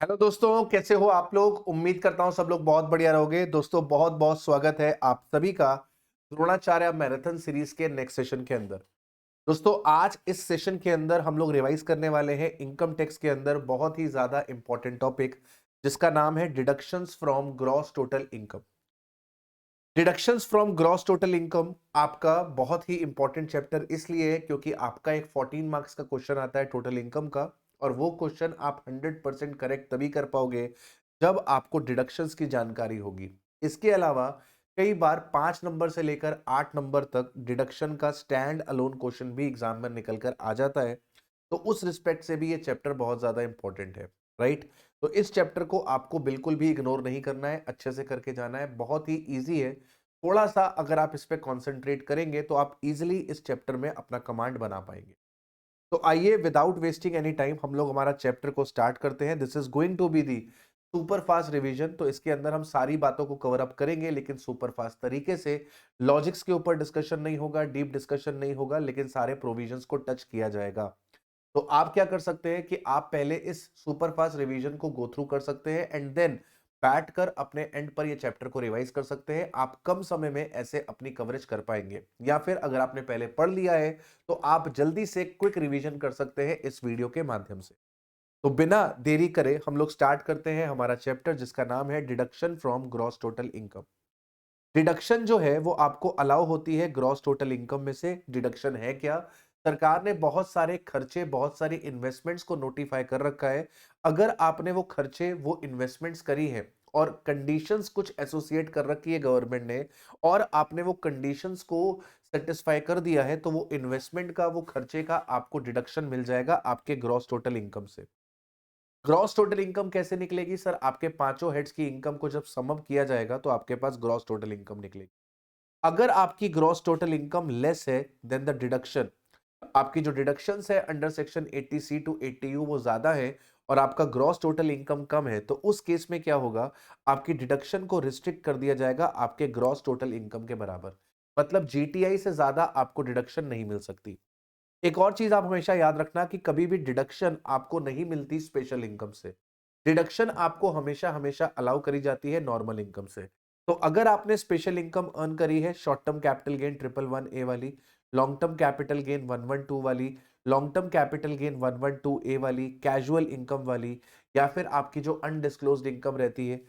Hello दोस्तों, कैसे हो आप लोग। उम्मीद करता हूं सब लोग बहुत बढ़िया रहोगे। दोस्तों बहुत बहुत स्वागत है आप सभी का द्रोणाचार्य मैराथन सीरीज के नेक्स्ट सेशन के अंदर। दोस्तों आज इस सेशन के अंदर हम लोग रिवाइज करने वाले हैं इनकम टैक्स के अंदर बहुत ही ज्यादा इंपॉर्टेंट टॉपिक, जिसका नाम है deductions from gross total income. Deductions from gross total income आपका बहुत ही इंपॉर्टेंट चैप्टर इसलिए है क्योंकि आपका एक 14 मार्क्स का क्वेश्चन आता है टोटल इनकम का, और वो क्वेश्चन आप 100% करेक्ट तभी कर पाओगे जब आपको डिडक्शंस की जानकारी होगी। इसके अलावा कई बार 5 नंबर से लेकर 8 नंबर तक डिडक्शन का स्टैंड अलोन क्वेश्चन भी एग्जाम में निकल कर आ जाता है। तो उस रिस्पेक्ट से भी ये चैप्टर बहुत ज्यादा इंपॉर्टेंट है, राइट। तो इस चैप्टर को आपको बिल्कुल भी इग्नोर नहीं करना है, अच्छे से करके जाना है। बहुत ही इजी है। थोड़ा सा अगर आप इस पे कंसंट्रेट करेंगे तो आप इजीली इस चैप्टर में अपना कमांड बना पाएंगे। तो आइए विदाउट वेस्टिंग एनी टाइम हम लोग हमारा चैप्टर को स्टार्ट करते हैं। This is going to be the super fast revision. तो इसके अंदर हम सारी बातों को कवर अप करेंगे, लेकिन सुपर फास्ट तरीके से। लॉजिक्स के ऊपर डिस्कशन नहीं होगा, डीप डिस्कशन नहीं होगा, लेकिन सारे प्रोविजंस को टच किया जाएगा। तो आप क्या कर सकते हैं कि आप पहले इस सुपरफास्ट रिवीजन को गो थ्रू कर सकते हैं एंड देन बैठ कर अपने एंड पर ये चैप्टर को रिवाइज कर सकते हैं। आप कम समय में ऐसे अपनी कवरेज कर पाएंगे, या फिर अगर आपने पहले पढ़ लिया है तो आप जल्दी से क्विक रिवीजन कर सकते हैं इस वीडियो के माध्यम से। तो बिना देरी करे हम लोग स्टार्ट करते हैं हमारा चैप्टर, जिसका नाम है deduction from gross total income. Deduction जो है वो आपको अलाउ होती है ग्रॉस टोटल इनकम में से। डिडक्शन है क्या? सरकार ने बहुत सारे खर्चे, बहुत सारी इन्वेस्टमेंट्स को नोटिफाई कर रखा है। अगर आपने वो खर्चे, वो इन्वेस्टमेंट्स करी है और कंडीशंस कुछ एसोसिएट कर रखी है गवर्नमेंट ने, और आपने वो कंडीशंस को सेटिस्फाई कर दिया है, तो वो इन्वेस्टमेंट का, वो खर्चे का आपको डिडक्शन मिल जाएगा आपके ग्रॉस टोटल इनकम से। ग्रॉस टोटल इनकम कैसे निकलेगी सर? आपके पांचों हेड्स की इनकम को जब सम अप किया जाएगा तो आपके पास ग्रॉस टोटल इनकम निकलेगी। अगर आपकी ग्रॉस टोटल इनकम लेस है देन द डिडक्शन, आपकी जो डिडक्शंस है under section 80 C to 80 U वो ज्यादा है, और आपका ग्रॉस टोटल इनकम कम है, तो उस केस में क्या होगा? आपकी डिडक्शन को रिस्ट्रिक्ट कर दिया जाएगा आपके ग्रॉस टोटल इनकम के बराबर। मतलब जीटीआई से ज्यादा आपको डिडक्शन नहीं मिल सकती। एक और चीज आप हमेशा याद रखना कि कभी भी डिडक्शन आपको नहीं मिलती स्पेशल इनकम से। डिडक्शन आपको हमेशा हमेशा अलाउ करी जाती है नॉर्मल इनकम से। तो अगर आपने स्पेशल इनकम अर्न करी है short term capital gain 111A वाली, लॉन्ग टर्म कैपिटल गेन 112 वाली, long term capital gain 112A वाली, कैजुअल इनकम वाली, या फिर आपकी जो अनडिस्क्लोज्ड इनकम रहती है,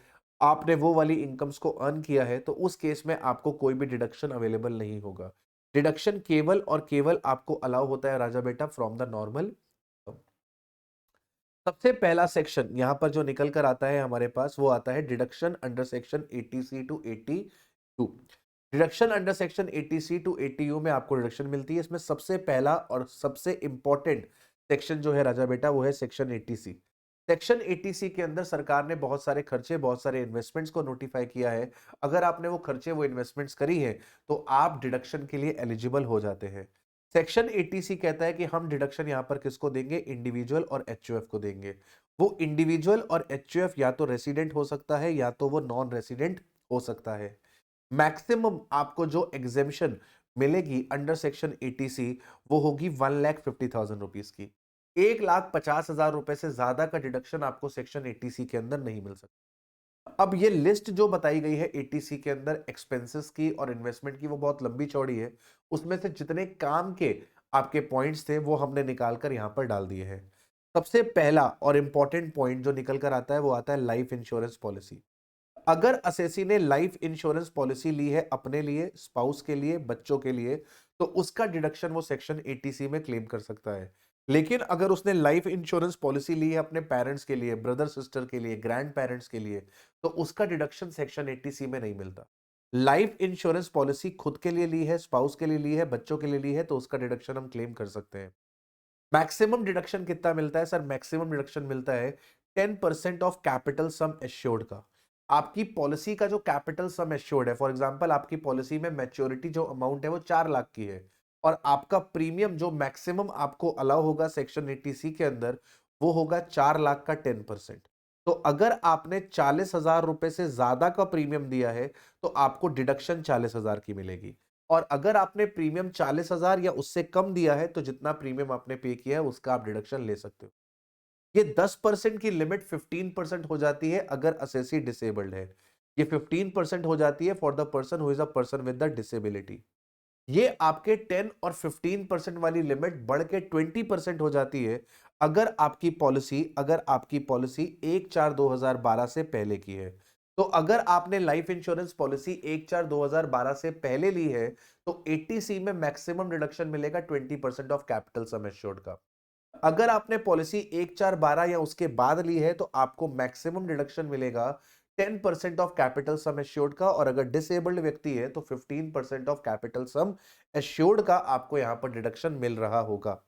आपने वो वाली इनकम्स को अर्न किया है, तो उस केस में आपको कोई भी डिडक्शन अवेलेबल नहीं होगा। डिडक्शन केवल और केवल आपको अलाउ होता है राजा बेटा फ्रॉम द नॉर्मल। सबसे पहला सेक्शन यहां पर जो निकल कर आता है हमारे पास, वो आता है deduction under section 80C to 82। Deduction under section 80C to 80U में आपको डिडक्शन मिलती है। इसमें सबसे पहला और सबसे इंपॉर्टेंट सेक्शन जो है राजा बेटा, वो है सेक्शन 80C। सेक्शन 80C के अंदर सरकार ने बहुत सारे खर्चे, बहुत सारे इन्वेस्टमेंट्स को नोटिफाई किया है। अगर आपने वो खर्चे, वो इन्वेस्टमेंट्स करी है, तो आप डिडक्शन के लिए एलिजिबल हो जाते हैं। सेक्शन 80C कहता है कि हम डिडक्शन यहां पर किसको देंगे? इंडिविजुअल और एचयूएफ को देंगे। वो इंडिविजुअल और एचयूएफ या तो रेसिडेंट हो सकता है या तो वो नॉन रेसिडेंट हो सकता है। मैक्सिमम आपको जो एग्जेम्पशन मिलेगी अंडर सेक्शन 80C, वो होगी 1,50,000 रुपीज की। 1,50,000 रुपए से ज्यादा का डिडक्शन आपको सेक्शन 80C के अंदर नहीं मिल सकता। अब ये लिस्ट जो बताई गई है 80C के अंदर एक्सपेंसेस की और इन्वेस्टमेंट की, वो बहुत लंबी चौड़ी है। उसमें से जितने काम के आपके पॉइंट्स थे वो हमने निकाल कर यहां पर डाल दिए हैं। सबसे पहला और इंपॉर्टेंट पॉइंट जो निकल कर आता है वो आता है लाइफ इंश्योरेंस पॉलिसी। अगर असेसी ने लाइफ इंश्योरेंस पॉलिसी ली है अपने लिए, स्पाउस के लिए, बच्चों के लिए, तो उसका डिडक्शन वो सेक्शन 80C में क्लेम कर सकता है। लेकिन अगर उसने लाइफ इंश्योरेंस पॉलिसी ली है अपने पेरेंट्स के लिए, ब्रदर सिस्टर के लिए, ग्रैंड पेरेंट्स के लिए, तो उसका डिडक्शन सेक्शन 80C में नहीं मिलता। लाइफ इंश्योरेंस पॉलिसी खुद के लिए ली है, स्पाउस के लिए ली है, बच्चों के लिए ली है, तो उसका डिडक्शन हम क्लेम कर सकते हैं। मैक्सिमम डिडक्शन कितना मिलता है सर? मैक्सिमम डिडक्शन मिलता है 10% ऑफ कैपिटल सम एश्योर्ड का। आपकी पॉलिसी का जो कैपिटल सम एश्योर्ड है, फॉर एग्जांपल आपकी पॉलिसी में मैच्योरिटी जो अमाउंट है वो 4 लाख की है, और आपका प्रीमियम जो मैक्सिमम आपको अलाउ होगा सेक्शन 80C के अंदर, वो होगा 4 लाख का 10%। तो अगर आपने 40,000 रुपए से ज्यादा का प्रीमियम दिया है, तो आपको डिडक्शन 40,000 की मिलेगी। और अगर आपने प्रीमियम 40,000 या उससे कम दिया है, तो जितना प्रीमियम आपने पे किया है उसका आप डिडक्शन ले सकते हो। ये 10% की लिमिट 15% हो जाती है अगर असेसी डिसेबल्ड है। ये 15% हो जाती है for the person who is a person with the disability. ये आपके 10 और 15% वाली लिमिट बढ़ के 20% हो जाती है अगर आपकी पॉलिसी 1/4/2012 से पहले की है। तो अगर आपने लाइफ इंश्योरेंस पॉलिसी 1/4/2012 से पहले ली है तो 80C में मैक्सिमम डिडक्शन मिलेगा 20% ऑफ कैपिटल सम एश्योर्ड का। अगर आपने पॉलिसी 1/4/12 या उसके बाद ली है तो आपको मैक्सिमम डिडक्शन मिलेगा 10% ऑफ कैपिटल सम एश्योर्ड का, और अगर डिसेबल्ड व्यक्ति है तो 15% ऑफ कैपिटल सम एश्योर्ड का आपको यहां पर डिडक्शन मिल रहा होगा।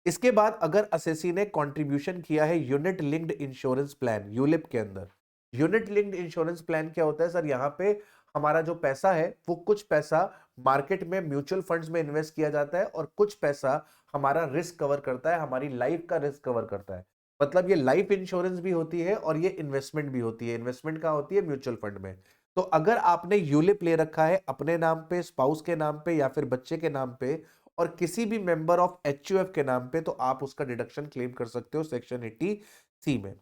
इसके बाद अगर असेसी ने कंट्रीब्यूशन किया है unit linked insurance plan ULIP के अंदर। यूनिट लिंक्ड इंश्योरेंस प्लान क्या होता है सर? यहाँ पे हमारा जो पैसा है वो कुछ पैसा मार्केट में म्यूचुअल फंड्स में इन्वेस्ट किया जाता है और कुछ पैसा हमारा रिस्क कवर करता है, हमारी लाइफ का रिस्क कवर करता है। मतलब ये लाइफ इंश्योरेंस भी होती है और ये इन्वेस्टमेंट भी होती है। इन्वेस्टमेंट कहाँ होती है? म्यूचुअल फंड में। तो अगर आपने यूलिप ले रखा है अपने नाम पे, स्पाउस के नाम पे या फिर बच्चे के नाम पे और किसी भी मेंबर ऑफ एचयूएफ के नाम पे, तो आप उसका डिडक्शन क्लेम कर सकते हो सेक्शन 80C में।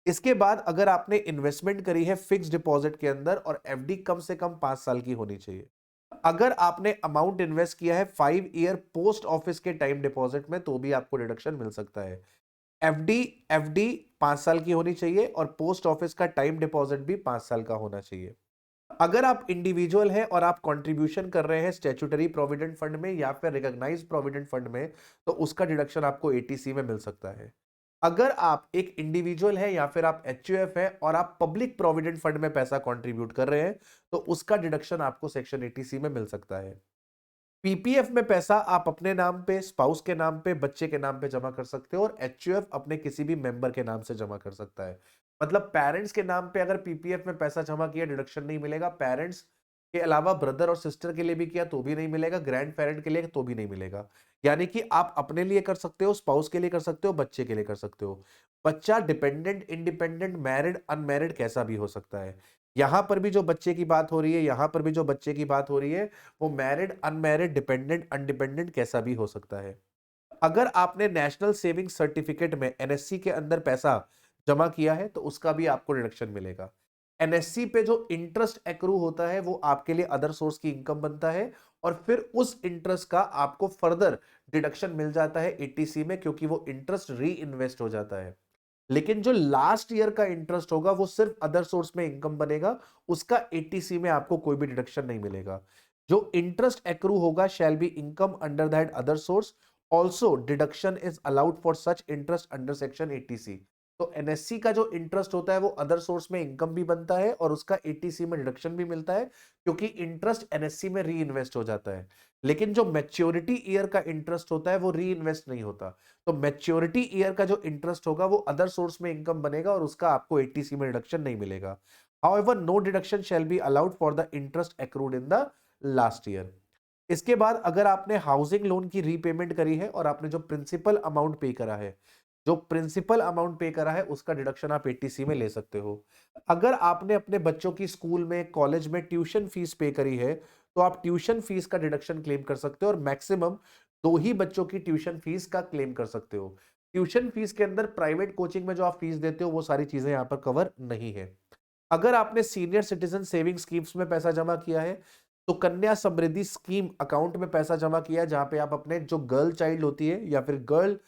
इसके बाद अगर आपने इन्वेस्टमेंट करी है फिक्स डिपॉजिट के अंदर और एफडी कम से कम 5 साल की होनी चाहिए। अगर आपने अमाउंट इन्वेस्ट किया है 5 ईयर पोस्ट ऑफिस के टाइम डिपॉजिट में तो भी आपको डिडक्शन मिल सकता है। एफडी एफडी 5 साल की होनी चाहिए और पोस्ट ऑफिस का टाइम डिपॉजिट भी 5 साल का होना चाहिए। अगर आप इंडिविजुअल हैं और आप कंट्रीब्यूशन कर रहे हैं स्टैट्यूटरी प्रोविडेंट फंड में या फिर रिकॉग्नाइज्ड प्रोविडेंट फंड में तो उसका डिडक्शन आपको 80C में मिल सकता है। अगर आप एक इंडिविजुअल है या फिर आप एचयूएफ है और आप पब्लिक प्रोविडेंट फंड में पैसा कंट्रीब्यूट कर रहे हैं तो उसका डिडक्शन आपको सेक्शन 80C में मिल सकता है। पीपीएफ में पैसा आप अपने नाम पे, स्पाउस के नाम पे, बच्चे के नाम पे जमा कर सकते हो और एचयूएफ अपने किसी भी मेंबर के नाम से जमा कर सकता है। मतलब पेरेंट्स के नाम पे अगर पीपीएफ में पैसा जमा किया डिडक्शन नहीं मिलेगा, पेरेंट्स के अलावा ब्रदर और सिस्टर के लिए भी किया तो भी नहीं मिलेगा, ग्रैंड पेरेंट के लिए तो भी नहीं मिलेगा। यानी कि आप अपने लिए कर सकते हो, स्पाउस के लिए कर सकते हो, बच्चे के लिए कर सकते हो। बच्चा डिपेंडेंट, इंडिपेंडेंट, मैरिड, अनमैरिड कैसा भी हो सकता है। यहां पर भी जो बच्चे की बात हो रही है, यहां पर भी जो बच्चे की बात हो रही है वो मैरिड, अनमैरिड, डिपेंडेंट, अनडिपेंडेंट कैसा भी हो सकता है। अगर आपने नेशनल सेविंग सर्टिफिकेट में एनएससी के अंदर पैसा जमा किया है तो उसका भी आपको डिडक्शन मिलेगा। एनएससी पे जो इंटरेस्ट एक्रू होता है वो आपके लिए अदर सोर्स की इनकम बनता है और फिर उस इंटरेस्ट का आपको फर्दर डिडक्शन मिल जाता है 80C में, क्योंकि वो इंटरेस्ट री इन्वेस्ट हो जाता है। लेकिन जो लास्ट ईयर का इंटरेस्ट होगा वो सिर्फ अदर सोर्स में इनकम बनेगा, उसका 80C में आपको कोई भी डिडक्शन नहीं मिलेगा। जो इंटरेस्ट एक्रू होगा shall be income under that other source, also deduction is allowed for such interest under section 80C। तो एनएससी का जो इंटरेस्ट होता है वो अदर सोर्स में इनकम भी बनता है और उसका 80C में डिडक्शन भी मिलता है, क्योंकि इंटरेस्ट एनएससी में री इन्वेस्ट हो जाता है। लेकिन जो मैच्योरिटी ईयर का इंटरेस्ट होता है वो री इन्वेस्ट नहीं होता। तो मैच्योरिटी ईयर का जो इंटरेस्ट होगा वो अदर सोर्स में इनकम बनेगा और उसका आपको 80C में डिडक्शन नहीं मिलेगा। However no deduction shall be allowed for the interest accrued in the last year. इसके बाद अगर आपने हाउसिंग लोन की रीपेमेंट करी है और आपने जो प्रिंसिपल अमाउंट पे करा है, जो प्रिंसिपल अमाउंट पे करा है उसका डिडक्शन आप 80C में ले सकते हो। अगर आपने अपने बच्चों की स्कूल में, कॉलेज में ट्यूशन फीस पे करी है तो आप ट्यूशन फीस का डिडक्शन क्लेम कर सकते हो और मैक्सिमम 2 ही बच्चों की ट्यूशन फीस का क्लेम कर सकते हो। ट्यूशन फीस के अंदर प्राइवेट कोचिंग में जो आप फीस देते हो वो सारी चीजें यहाँ पर कवर नहीं है। अगर आपने सीनियर सिटीजन सेविंग स्कीम्स में पैसा जमा किया है तो कन्या समृद्धि स्कीम अकाउंट में पैसा जमा किया, जहां पे आप अपने जो गर्ल चाइल्ड होती है या फिर गर्ल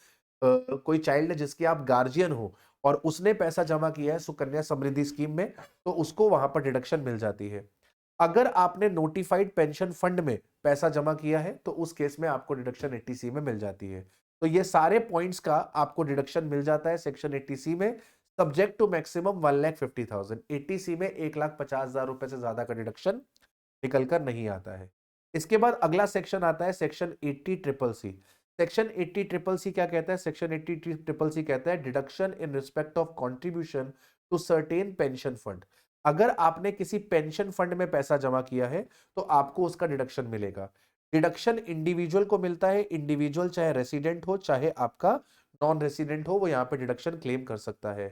कोई चाइल्ड है जिसके आप गार्जियन हो और उसने पैसा जमा किया है सुकन्या समृद्धि स्कीम में, तो उसको वहां पर डिडक्शन मिल जाती है। अगर आपने नोटिफाइड पेंशन फंड में पैसा जमा किया है तो उस केस में आपको डिडक्शन 80C में मिल जाती है। तो ये सारे पॉइंट्स का आपको डिडक्शन मिल जाता है सेक्शन 80C में, सब्जेक्ट टू मैक्सिमम 1,50,000। 80C में 1,50,000 रुपए से ज्यादा का डिडक्शन निकलकर नहीं आता है। इसके बाद अगला सेक्शन आता है section 80 triple C. Section 80 triple C क्या कहता है? सेक्शन 80 ट्रिपल सी कहता है deduction in respect of contribution to certain pension fund. अगर आपने किसी पेंशन फंड में पैसा जमा किया है तो आपको उसका डिडक्शन मिलेगा। डिडक्शन इंडिविजुअल को मिलता है, इंडिविजुअल चाहे रेसिडेंट हो चाहे आपका नॉन रेसिडेंट हो वो यहाँ पे डिडक्शन क्लेम कर सकता है।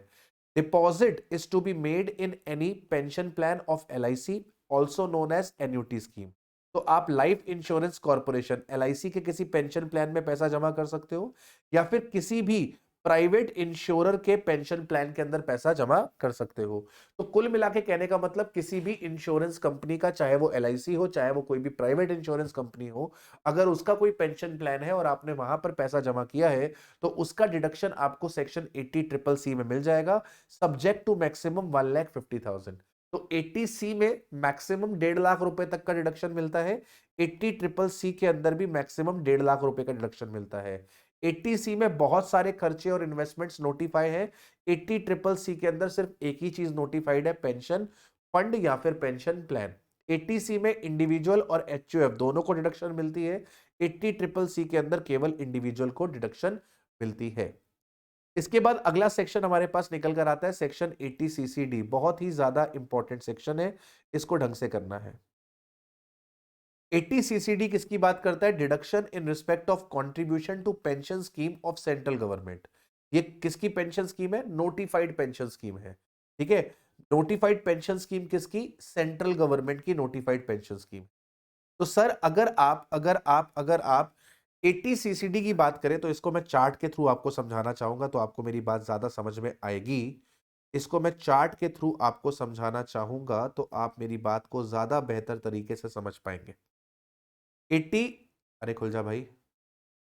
Deposit is to be made in any pension plan of LIC also known as annuity scheme. तो आप लाइफ इंश्योरेंस कॉर्पोरेशन एलआईसी के किसी पेंशन प्लान में पैसा जमा कर सकते हो या फिर किसी भी प्राइवेट इंश्योरर के पेंशन प्लान के अंदर पैसा जमा कर सकते हो। तो कुल मिला के कहने का मतलब किसी भी इंश्योरेंस कंपनी का, चाहे वो LIC हो, चाहे वो कोई भी प्राइवेट इंश्योरेंस कंपनी हो, अगर उसका कोई पेंशन प्लान है और आपने वहां पर पैसा जमा किया है तो उसका डिडक्शन आपको सेक्शन 80CCC में मिल जाएगा, सब्जेक्ट टू मैक्सिमम 1,50,000। तो 80C में मैक्सिमम 1.5 लाख रुपए तक का डिडक्शन मिलता है, 80CCC के अंदर भी मैक्सिमम 1.5 लाख रुपए का डिडक्शन मिलता है। 80C में बहुत सारे खर्चे और इन्वेस्टमेंट्स नोटिफाई है, 80CCC के अंदर सिर्फ एक ही चीज नोटिफाइड है, पेंशन फंड या फिर पेंशन प्लान। 80C में इंडिविजुअल और HUF दोनों को डिडक्शन मिलती है, 80CCC के अंदर केवल इंडिविजुअल को डिडक्शन मिलती है। इसके बाद अगला सेक्शन हमारे पास निकल कर आता है सेक्शन 80CCD, बहुत ही ज्यादा इंपॉर्टेंट सेक्शन है, इसको ढंग से करना है। 80CCD किसकी बात करता है? Deduction in respect of contribution to pension scheme of central government. ये किसकी पेंशन स्कीम है? नोटिफाइड पेंशन स्कीम है। ठीक है, नोटिफाइड पेंशन स्कीम किसकी? सेंट्रल गवर्नमेंट की नोटिफाइड पेंशन स्कीम। तो सर अगर आप 80CCD की बात करें तो इसको मैं चार्ट के थ्रू आपको समझाना चाहूंगा तो आपको मेरी बात ज्यादा समझ में आएगी। इसको मैं चार्ट के थ्रू आपको समझाना चाहूंगा तो आप मेरी बात को ज्यादा बेहतर तरीके से समझ पाएंगे। 80, अरे खुल जा भाई,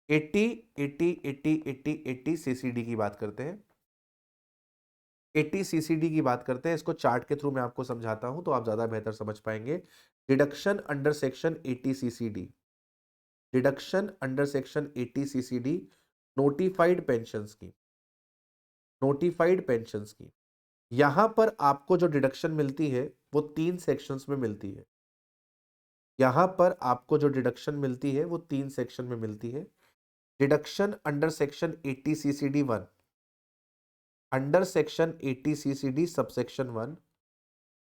80 CCD की बात करते हैं। 80CCD की बात करते हैं, इसको चार्ट के थ्रू मैं आपको समझाता हूं तो आप ज्यादा बेहतर समझ पाएंगे। Deduction under section 80CCD, deduction under section 80CCD, notified pension scheme, notified pension scheme. यहां पर आपको जो डिडक्शन मिलती है वो 3 सेक्शंस में मिलती है। यहां पर आपको जो डिडक्शन मिलती है वो 3 सेक्शन में मिलती है। Deduction under section 80CCD 1, under section 80CCD subsection 1,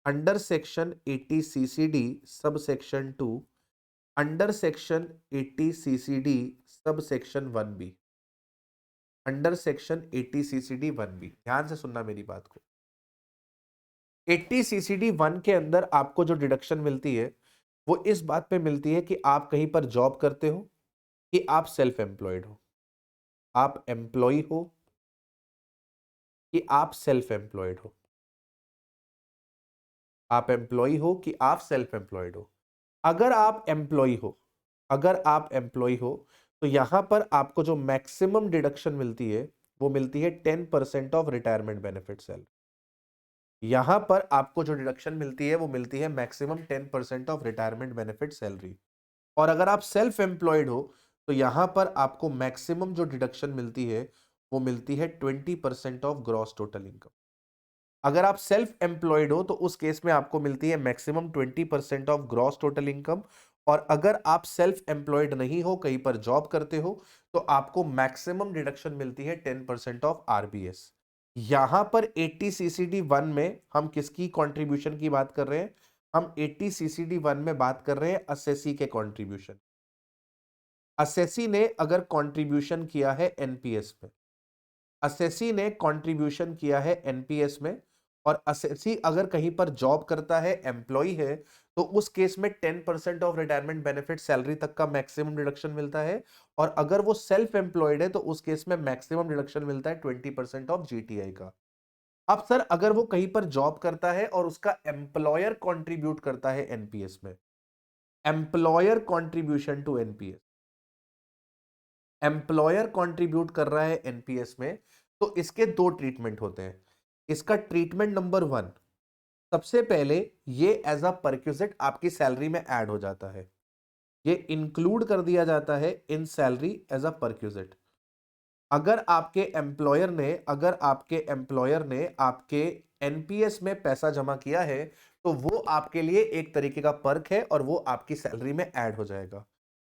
under section 80CCD subsection 2, under section 80CCD subsection 1B, under section 80CCD 1B। ध्यान से सुनना मेरी बात को। 80CCD 1 के अंदर आपको जो डिडक्शन मिलती है वो इस बात पे मिलती है कि आप कहीं पर जॉब करते हो कि आप सेल्फ एम्प्लॉयड हो, आप एम्प्लॉय हो कि आप सेल्फ एम्प्लॉयड हो, आप एम्प्लॉय हो कि आप सेल्फ एम्प्लॉयड हो। अगर आप एम्प्लॉय हो, अगर आप एम्प्लॉय हो तो यहां पर आपको जो मैक्सिमम डिडक्शन मिलती है वो मिलती है 10% ऑफ रिटायरमेंट बेनिफिट सैलरी। यहां पर आपको जो डिडक्शन मिलती है वो मिलती है maximum 10% of retirement benefit salary. और अगर आप सेल्फ एम्प्लॉयड हो तो यहां पर आपको मैक्सिमम जो डिडक्शन मिलती है वो मिलती है 20% ऑफ ग्रॉस टोटल इनकम। अगर आप सेल्फ एम्प्लॉयड हो तो उस केस में आपको मिलती है maximum 20% of gross total income. और अगर आप सेल्फ एम्प्लॉयड नहीं हो, कहीं पर जॉब करते हो, तो आपको मैक्सिमम डिडक्शन मिलती है 10% ऑफ RBS। यहां पर 80CCD 1 में हम किसकी कंट्रीब्यूशन की बात कर रहे हैं? हम 80CCD 1 में बात कर रहे हैं असेसी के कंट्रीब्यूशन। असेसी ने अगर कंट्रीब्यूशन किया है एनपीएस में, असेसी ने कंट्रीब्यूशन किया है एनपीएस में, और असेसी अगर कहीं पर जॉब करता है, एम्प्लॉय है, तो उस केस में 10% ऑफ रिटायरमेंट बेनिफिट सैलरी तक का मैक्सिमम डिडक्शन मिलता है। और अगर वो सेल्फ एम्प्लॉयड है तो उस केस में मैक्सिमम डिडक्शन मिलता है 20% ऑफ जीटीआई का। अब सर अगर वो कहीं पर जॉब करता है और उसका एम्प्लॉयर कंट्रीब्यूट करता है एनपीएस में, employer contribution to NPS, employer contribute कर रहा है एनपीएस में, तो इसके दो ट्रीटमेंट होते हैं। इसका ट्रीटमेंट नंबर 1, सबसे पहले ये एज अ परक्विजिट आपकी सैलरी में ऐड हो जाता है, ये इंक्लूड कर दिया जाता है in salary as a perquisite. अगर आपके एम्प्लॉयर ने आपके एनपीएस में पैसा जमा किया है तो वो आपके लिए एक तरीके का पर्क है और वो आपकी सैलरी में ऐड हो जाएगा।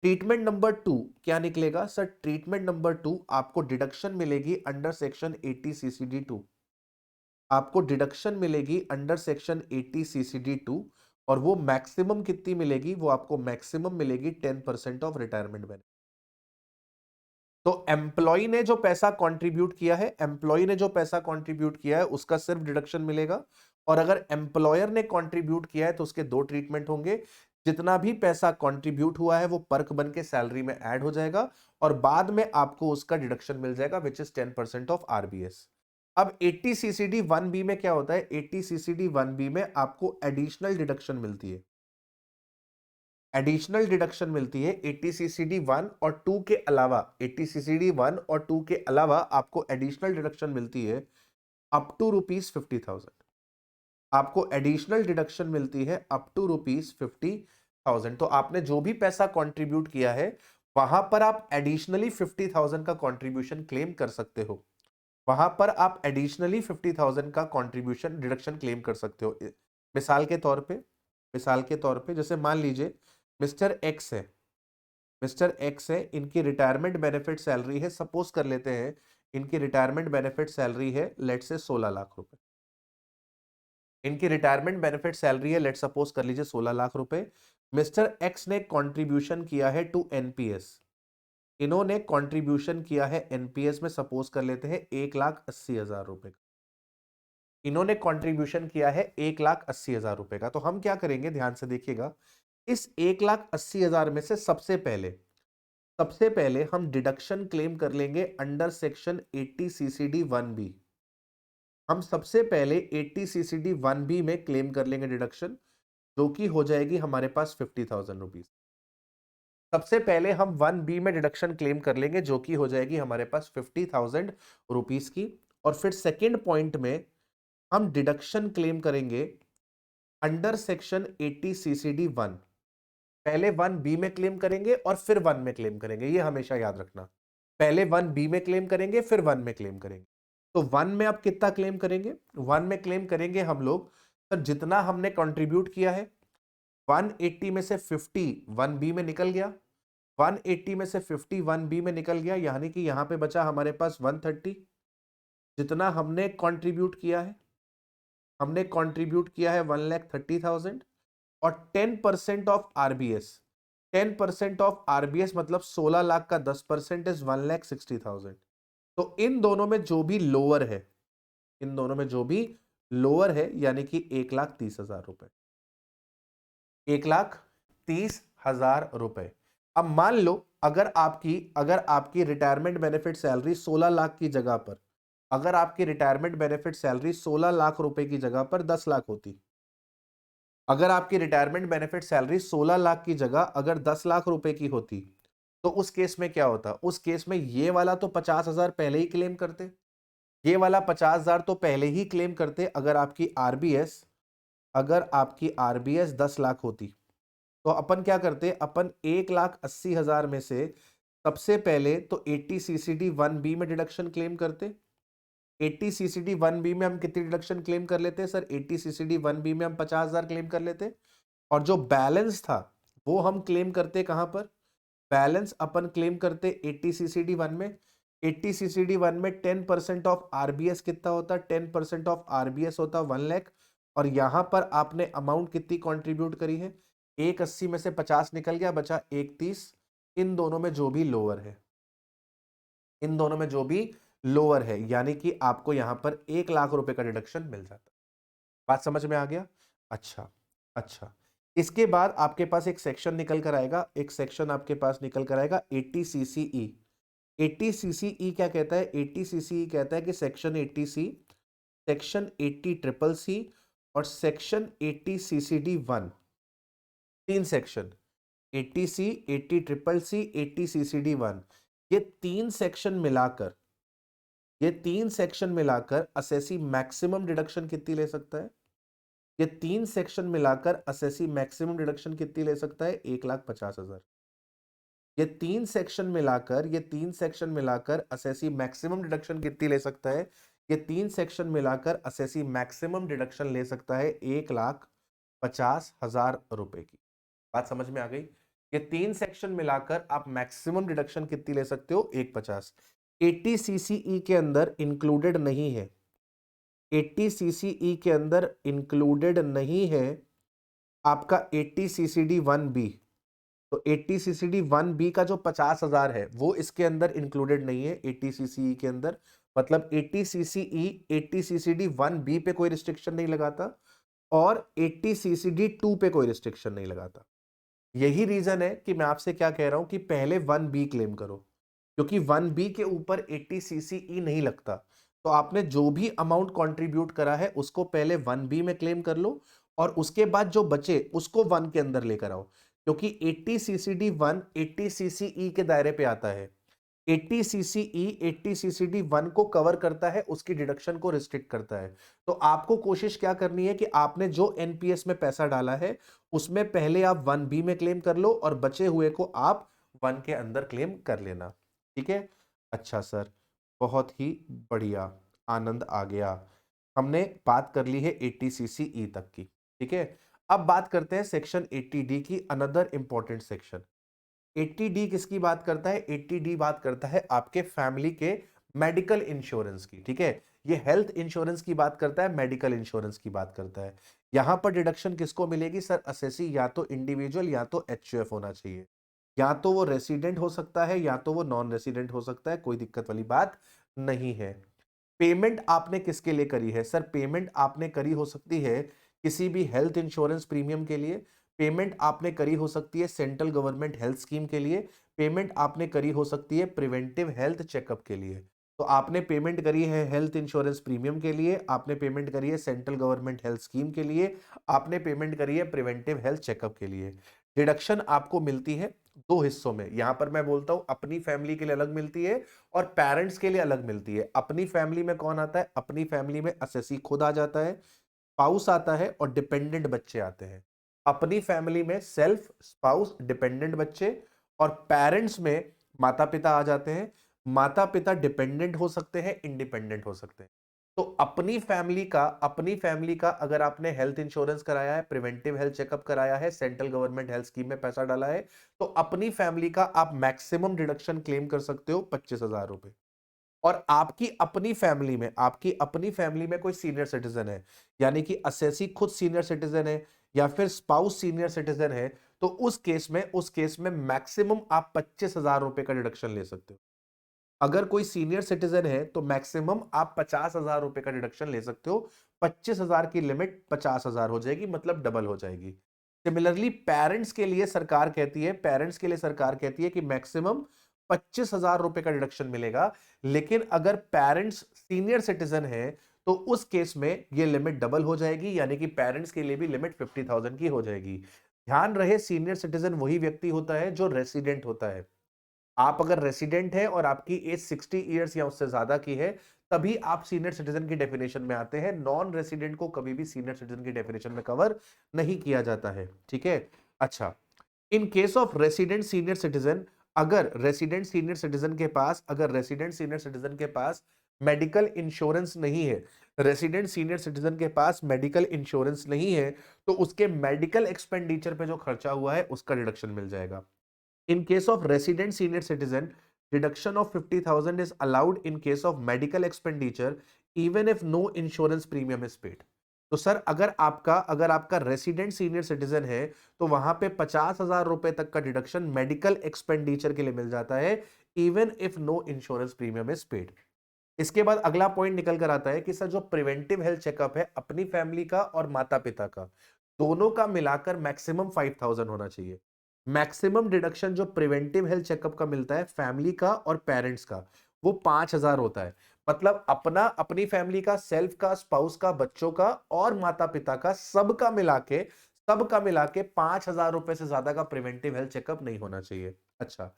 ट्रीटमेंट नंबर 2 क्या निकलेगा सर? ट्रीटमेंट नंबर 2, आपको डिडक्शन मिलेगी अंडर सेक्शन 80CCD 2, आपको डिडक्शन मिलेगी अंडर सेक्शन 80CCD 2। और वो मैक्सिमम कितनी मिलेगी? वो आपको मैक्सिमम मिलेगी 10% ऑफ रिटायरमेंट बेनिफिट। तो एम्प्लॉय ने जो पैसा कंट्रीब्यूट किया है, एम्प्लॉय ने जो पैसा कंट्रीब्यूट किया है उसका सिर्फ डिडक्शन मिलेगा। और अगर एम्प्लॉयर ने कंट्रीब्यूट किया है तो उसके दो ट्रीटमेंट होंगे। जितना भी पैसा कंट्रीब्यूट हुआ है वो पर्क बन के सैलरी में ऐड हो जाएगा और बाद में आपको उसका डिडक्शन मिल जाएगा विच इज 10% ऑफ आरबीएस। अब 80 सीसीडी 1बी में क्या होता है, 80 सीसीडी 1बी में आपको एडिशनल डिडक्शन मिलती है, एडिशनल डिडक्शन मिलती है 80 सीसीडी 1 और 2 के अलावा, 80 सीसीडी 1 और 2 के अलावा आपको एडिशनल डिडक्शन मिलती है अप टू ₹50,000। आपको एडिशनल डिडक्शन मिलती है अप टू ₹50,000। तो आपने जो भी पैसा कंट्रीब्यूट किया है वहां पर आप एडिशनली 50,000 का कंट्रीब्यूशन क्लेम कर सकते हो, वहां पर आप एडिशनली 50,000 का कंट्रीब्यूशन डिडक्शन क्लेम कर सकते हो। मिसाल के तौर पे, मिसाल के तौर पे जैसे मान लीजिए मिस्टर एक्स है, मिस्टर एक्स है, इनकी रिटायरमेंट बेनिफिट सैलरी है, सपोज कर लेते हैं इनकी रिटायरमेंट बेनिफिट सैलरी है लेट से 16 लाख रुपए, इनकी रिटायरमेंट बेनिफिट सैलरी है लेट सपोज कर लीजिए 16 लाख रुपए। मिस्टर एक्स ने कंट्रीब्यूशन किया है टू एनपीएस, इन्होंने कंट्रीब्यूशन किया है एनपीएस में, सपोज कर लेते हैं 1,80,000 रुपए का, इन्होंने कंट्रीब्यूशन किया है 1,80,000 रुपए का। तो हम क्या करेंगे, ध्यान से देखिएगा, इस 1,80,000 में से सबसे पहले हम डिडक्शन क्लेम कर लेंगे अंडर सेक्शन 80 सीसीडी 1बी। हम सबसे पहले 80 सीसीडी 1बी में क्लेम कर लेंगे डिडक्शन, जो कि हो जाएगी हमारे पास 50,000 रुपीज। सबसे पहले हम 1बी में डिडक्शन क्लेम कर लेंगे जो कि हो जाएगी हमारे पास 50,000 रुपीज की। और फिर सेकेंड पॉइंट में हम डिडक्शन क्लेम करेंगे अंडर सेक्शन 80 सीसीडी 1। पहले 1बी में क्लेम करेंगे और फिर 1 में क्लेम करेंगे, ये हमेशा याद रखना। पहले 1बी में क्लेम करेंगे फिर 1 में क्लेम करेंगे। तो 1 में आप कितना क्लेम करेंगे, 1 में क्लेम करेंगे हम लोग सर जितना हमने कंट्रीब्यूट किया है, 180 में से 50 1बी में निकल गया, 180 में से 50 1बी में निकल गया, यानी कि यहां पे बचा हमारे पास 130। जितना हमने कंट्रीब्यूट किया है, हमने कंट्रीब्यूट किया है 1,30,000 और 10% ऑफ आरबीएस, 10% ऑफ आरबीएस मतलब 16 लाख का 10% इज 1,60,000। तो इन दोनों में जो भी लोअर है, इन दोनों में जो भी लोअर है यानी कि 1,30,000 रुपए, 1,30,000 रुपए। अब मान लो अगर आपकी रिटायरमेंट बेनिफिट सैलरी 16 लाख की जगह पर, अगर आपकी रिटायरमेंट बेनिफिट सैलरी 16 लाख रुपए की जगह पर 10 लाख होती, अगर आपकी रिटायरमेंट बेनिफिट सैलरी 16 लाख की जगह अगर 10 लाख रुपए की होती, तो उस केस में क्या होता, उस केस में ये वाला तो 50,000 पहले ही क्लेम करते, ये वाला 50,000 तो पहले ही क्लेम करते। अगर आपकी आरबीएस 10 लाख होती तो अपन क्या करते, अपन 1,80,000 में से सबसे पहले तो 80 सीसीडी 1बी में डिडक्शन क्लेम करते। 80 सीसीडी 1बी में हम कितनी डिडक्शन क्लेम कर लेते हैं सर, 80 सीसीडी 1बी में हम 50,000 क्लेम कर लेते और जो बैलेंस था वो हम क्लेम करते कहां पर, बैलेंस अपन क्लेम करते 80 सीसीडी 1 में। 80 सीसीडी 1 में 10% ऑफ आरबीएस कितना होता, 10% ऑफ आरबीएस होता 1 लाख। और यहां पर आपने अमाउंट कितनी कंट्रीब्यूट करी है, 180 में से 50 निकल गया, बचा 130। इन दोनों में जो भी लोअर है, इन दोनों में जो भी लोअर है, यानी कि आपको यहां पर 1 लाख रुपए का डिडक्शन मिल जाता। बात समझ में आ गया? अच्छा, अच्छा। इसके बाद आपके पास एक सेक्शन निकल कर आएगा, एक सेक्शन आपके पास निकल कर आएगा 80 सीसीई। 80 सीसीई क्या कहता है, 80 सीसीई कहता है कि सेक्शन 80 सी, सेक्शन 80 ट्रिपल सी और सेक्शन 80 सीसीडी 1, तीन सेक्शन 80 सी, 80 ट्रिपल सी, 80 सीसीडी 1, ये तीन सेक्शन मिलाकर, ये तीन सेक्शन मिलाकर असेसी मैक्सिमम डिडक्शन कितनी ले सकता है, ये तीन सेक्शन मिलाकर असेसी मैक्सिमम डिडक्शन कितनी ले सकता है, 1,50,000। ये तीन सेक्शन मिलाकर, ये तीन सेक्शन मिलाकर असेसी मैक्सिमम डिडक्शन कितनी ले सकता है, ये तीन सेक्शन मिलाकर असेसी मैक्सिमम डिडक्शन ले सकता है 1,50,000 रुपए की। बात समझ में आ गई? ये तीन सेक्शन मिलाकर आप मैक्सिमम डिडक्शन कितनी ले सकते हो, 1,50। 80 सीसीई के अंदर इंक्लूडेड नहीं है, 80 सीसीई के अंदर इंक्लूडेड नहीं है आपका 80 सीसीडी 1बी। तो 80 सीसीडी 1बी का जो 50,000 है वो इसके अंदर इंक्लूडेड नहीं है 80 सीसीई के अंदर। मतलब 80 सीसीई 80 सीसीडी 1बी पे कोई रिस्ट्रिक्शन नहीं लगाता और 80 सीसीडी 2 पे कोई रिस्ट्रिक्शन नहीं लगाता। यही रीजन है कि मैं आपसे क्या कह रहा हूं कि पहले 1B क्लेम करो, क्योंकि 1B के ऊपर 80 सीसीई नहीं लगता। तो आपने जो भी अमाउंट कंट्रीब्यूट करा है उसको पहले 1B में क्लेम कर लो, और उसके बाद जो बचे उसको 1 के अंदर लेकर आओ, क्योंकि 80 सीसीडी 1 80 सीसीई के दायरे पे आता है। 80 सीसीई 80 सीसीडी 1 को कवर करता है, उसकी डिडक्शन को रिस्ट्रिक्ट करता है। तो आपको कोशिश क्या करनी है कि आपने जो एनपीएस में पैसा डाला है उसमें पहले आप 1B में क्लेम कर लो, और बचे हुए को आप 1 के अंदर क्लेम कर लेना। ठीक है, अच्छा सर, बहुत ही बढ़िया, आनंद आ गया। हमने बात कर ली है 80 सीसीई तक की। ठीक है, अब बात करते हैं सेक्शन 80D की, अनदर इंपॉर्टेंट सेक्शन। 80D किसकी बात करता है? 80D बात करता है आपके फैमिली के मेडिकल इंश्योरेंस की। ठीक है, ये हेल्थ इंश्योरेंस की बात करता है, मेडिकल इंश्योरेंस की बात करता है। यहां पर डिडक्शन किसको मिलेगी सर? असेसी, या तो इंडिविजुअल या तो एचयूएफ होना चाहिए। या तो वो रेसिडेंट हो सकता है या तो वो नॉन रेसिडेंट हो सकता है, कोई दिक्कत वाली बात नहीं है। पेमेंट आपने किसके लिए करी है सर? पेमेंट आपने करी हो सकती है किसी भी हेल्थ इंश्योरेंस प्रीमियम के लिए, पेमेंट आपने करी हो सकती है सेंट्रल गवर्नमेंट हेल्थ स्कीम के लिए, पेमेंट आपने करी हो सकती है प्रिवेंटिव हेल्थ चेकअप के लिए। तो आपने पेमेंट करी है हेल्थ इंश्योरेंस प्रीमियम के लिए, आपने पेमेंट करी है सेंट्रल गवर्नमेंट हेल्थ स्कीम के लिए, आपने पेमेंट करी है प्रिवेंटिव हेल्थ चेकअप के लिए। डिडक्शन आपको मिलती है दो हिस्सों में। यहां पर मैं बोलता हूं अपनी फैमिली के लिए अलग मिलती है और पेरेंट्स के लिए अलग मिलती है। अपनी फैमिली में कौन आता है? अपनी फैमिली में असेसी खुद आ जाता है, स्पाउस आता है और डिपेंडेंट बच्चे आते हैं। अपनी फैमिली में सेल्फ, स्पाउस, डिपेंडेंट बच्चे, और पेरेंट्स में माता पिता आ जाते हैं। माता पिता डिपेंडेंट हो सकते हैं, इंडिपेंडेंट हो सकते हैं। तो अपनी फैमिली का अगर आपने हेल्थ इंश्योरेंस कराया है, प्रिवेंटिव हेल्थ चेकअप कराया है, सेंट्रल गवर्नमेंट हेल्थ स्कीम में पैसा डाला है, तो अपनी फैमिली का आप मैक्सिमम डिडक्शन क्लेम कर सकते हो 25,000 रुपए। और आपकी अपनी फैमिली में कोई सीनियर सिटीजन है, यानी कि असेसी खुद सीनियर सिटीजन है या फिर स्पाउस सीनियर सिटीजन है, तो उस केस में मैक्सिमम आप 25,000 रुपए का डिडक्शन ले सकते हो। अगर कोई सीनियर सिटीजन है तो मैक्सिमम आप 50,000 रुपए का डिडक्शन ले सकते हो। 25,000 की लिमिट 50,000 हो जाएगी, मतलब डबल हो जाएगी। सिमिलरली पेरेंट्स के लिए सरकार कहती है कि मैक्सिमम 25,000 रुपए का डिडक्शन मिलेगा। लेकिन अगर पेरेंट्स सीनियर सिटीजन है तो उस केस में यह लिमिट डबल हो जाएगी, यानी कि पेरेंट्स के लिए भी लिमिट 50,000 की हो जाएगी। ध्यान रहे, सीनियर सिटीजन वही व्यक्ति होता है जो रेसिडेंट होता है। आप अगर रेसिडेंट है और आपकी एज 60 इयर्स या उससे ज्यादा की है, तभी आप सीनियर सिटीजन की डेफिनेशन में आते हैं। नॉन रेसिडेंट को कभी भी सीनियर सिटीजन की डेफिनेशन में कवर नहीं किया जाता है। ठीक है, अच्छा, in case of resident senior citizen, अगर रेसिडेंट सीनियर सिटीजन के पास मेडिकल इंश्योरेंस नहीं है, रेसिडेंट सीनियर सिटीजन के पास मेडिकल इंश्योरेंस नहीं है, तो उसके मेडिकल एक्सपेंडिचर पे जो खर्चा हुआ है उसका डिडक्शन मिल जाएगा। In case of resident senior citizen, deduction of 50,000 is allowed in case of medical expenditure, even if no insurance premium is paid. तो सर अगर आपका रेसिडेंट सीनियर सिटीजन है तो वहां पे 50,000 रुपए तक का डिडक्शन मेडिकल एक्सपेंडिचर के लिए मिल जाता है, even if no insurance premium is paid. इसके बाद अगला पॉइंट निकल कर आता है कि सर जो प्रिवेंटिव हेल्थ चेकअप है अपनी फैमिली का और माता पिता का, दोनों का मिलाकर मैक्सिमम 5,000 होना चाहिए। मैक्सिमम डिडक्शन जो प्रिवेंटिव हेल्थ चेकअप का मिलता है फैमिली का और पेरेंट्स का, वो 5,000 होता है। मतलब अपनी फैमिली का, सेल्फ का, स्पाउस का, बच्चों का और माता पिता का, सबका मिला के 5,000 रुपए से ज्यादा का प्रिवेंटिव हेल्थ चेकअप नहीं होना चाहिए। अच्छा,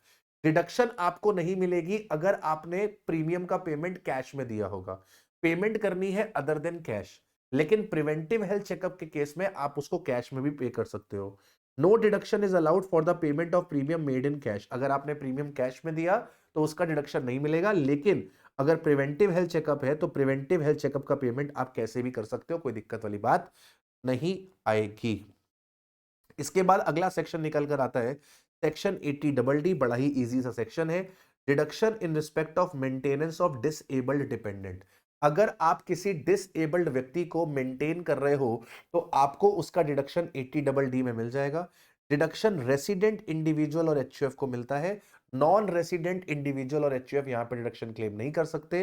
डिडक्शन आपको नहीं मिलेगी अगर आपने प्रीमियम का पेमेंट कैश में दिया होगा। पेमेंट करनी है अदर देन कैश, लेकिन प्रिवेंटिव हेल्थ चेकअप के केस में आप उसको कैश में भी पे कर सकते हो। No deduction is allowed for the payment of premium made in cash. अगर आपने प्रीमियम कैश में दिया तो उसका डिडक्शन नहीं मिलेगा, लेकिन अगर प्रिवेंटिव हेल्थ चेकअप है तो प्रिवेंटिव हेल्थ चेकअप का पेमेंट आप कैसे भी कर सकते हो, कोई दिक्कत वाली बात नहीं आएगी। इसके बाद अगला सेक्शन निकल कर आता है सेक्शन 80DD, बड़ा ही इजी सा सेक्शन है। Deduction in respect of maintenance of disabled dependent. अगर आप किसी डिसेबल्ड व्यक्ति को मेंटेन कर रहे हो तो आपको उसका डिडक्शन 80DD में मिल जाएगा। डिडक्शन रेसिडेंट इंडिविजुअल और एचयूएफ को मिलता है। नॉन रेसिडेंट इंडिविजुअल और एचयूएफ यहां पर डिडक्शन क्लेम नहीं कर सकते।